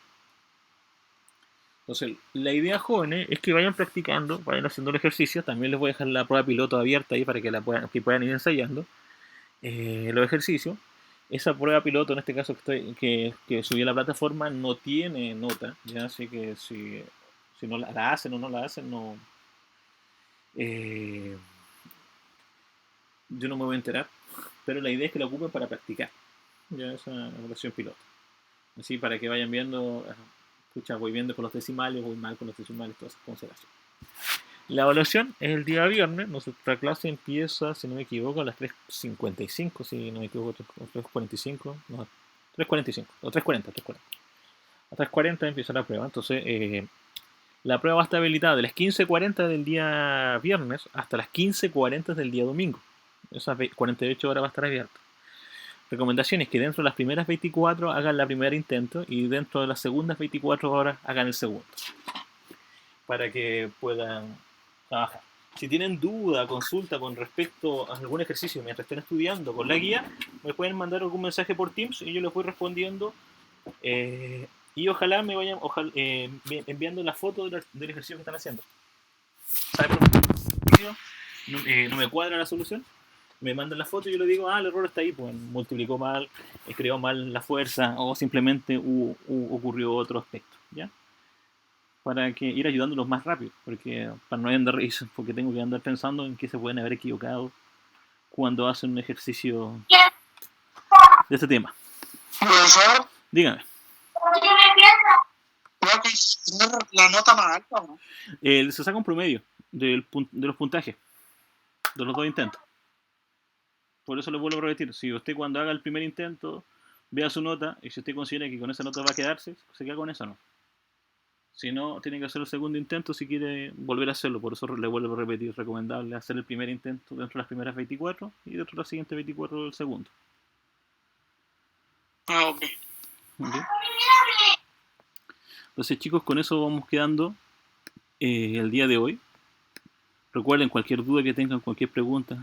Entonces, la idea, jóvenes, es que vayan practicando, vayan haciendo el ejercicio. También les voy a dejar la prueba piloto abierta ahí para que puedan ir ensayando los ejercicios. Esa prueba piloto, en este caso que subí a la plataforma, no tiene nota. Ya así que si no la hacen o no la hacen, no, yo no me voy a enterar. Pero la idea es que la ocupen para practicar. Ya esa evaluación piloto. Así para que vayan viendo. Escucha, voy viendo con los decimales, voy mal con los decimales, todas esas consideraciones. La evaluación es el día viernes. Nuestra clase empieza, si no me equivoco, a las 3:55, si no me equivoco, 3:45, no, 3:45, o 3:40. A 3:40 empieza la prueba. Entonces, la prueba va a estar habilitada de las 15:40 del día viernes hasta las 15:40 del día domingo. Esas 48 horas va a estar abierta. Recomendación es que dentro de las primeras 24 hagan la primera intento y dentro de las segundas 24 horas hagan el segundo. Para que puedan trabajar. Si tienen duda, consulta con respecto a algún ejercicio mientras estén estudiando con la guía, me pueden mandar algún mensaje por Teams y yo les voy respondiendo. Y ojalá me vayan enviando la foto del ejercicio que están haciendo. ¿Sabes por qué? No me cuadra la solución. Me mandan la foto y yo le digo, el error está ahí, pues multiplicó mal, escribió mal la fuerza o simplemente ocurrió otro aspecto, ¿ya? Para que ir ayudándolos más rápido, porque para no andar porque tengo que andar pensando en que se pueden haber equivocado cuando hacen un ejercicio de este tema. Profesor, Dígame. creo que la nota más alta, ¿no? Se saca un promedio de los puntajes de los dos intentos. Por eso lo vuelvo a repetir. Si usted cuando haga el primer intento vea su nota y si usted considera que con esa nota va a quedarse, se queda con esa, ¿no? Si no, tiene que hacer el segundo intento si quiere volver a hacerlo. Por eso le vuelvo a repetir, recomendable hacer el primer intento dentro de las primeras 24 y dentro de las siguientes 24 el segundo. Ok. Entonces, chicos, con eso vamos quedando el día de hoy. Recuerden, cualquier duda que tengan, cualquier pregunta,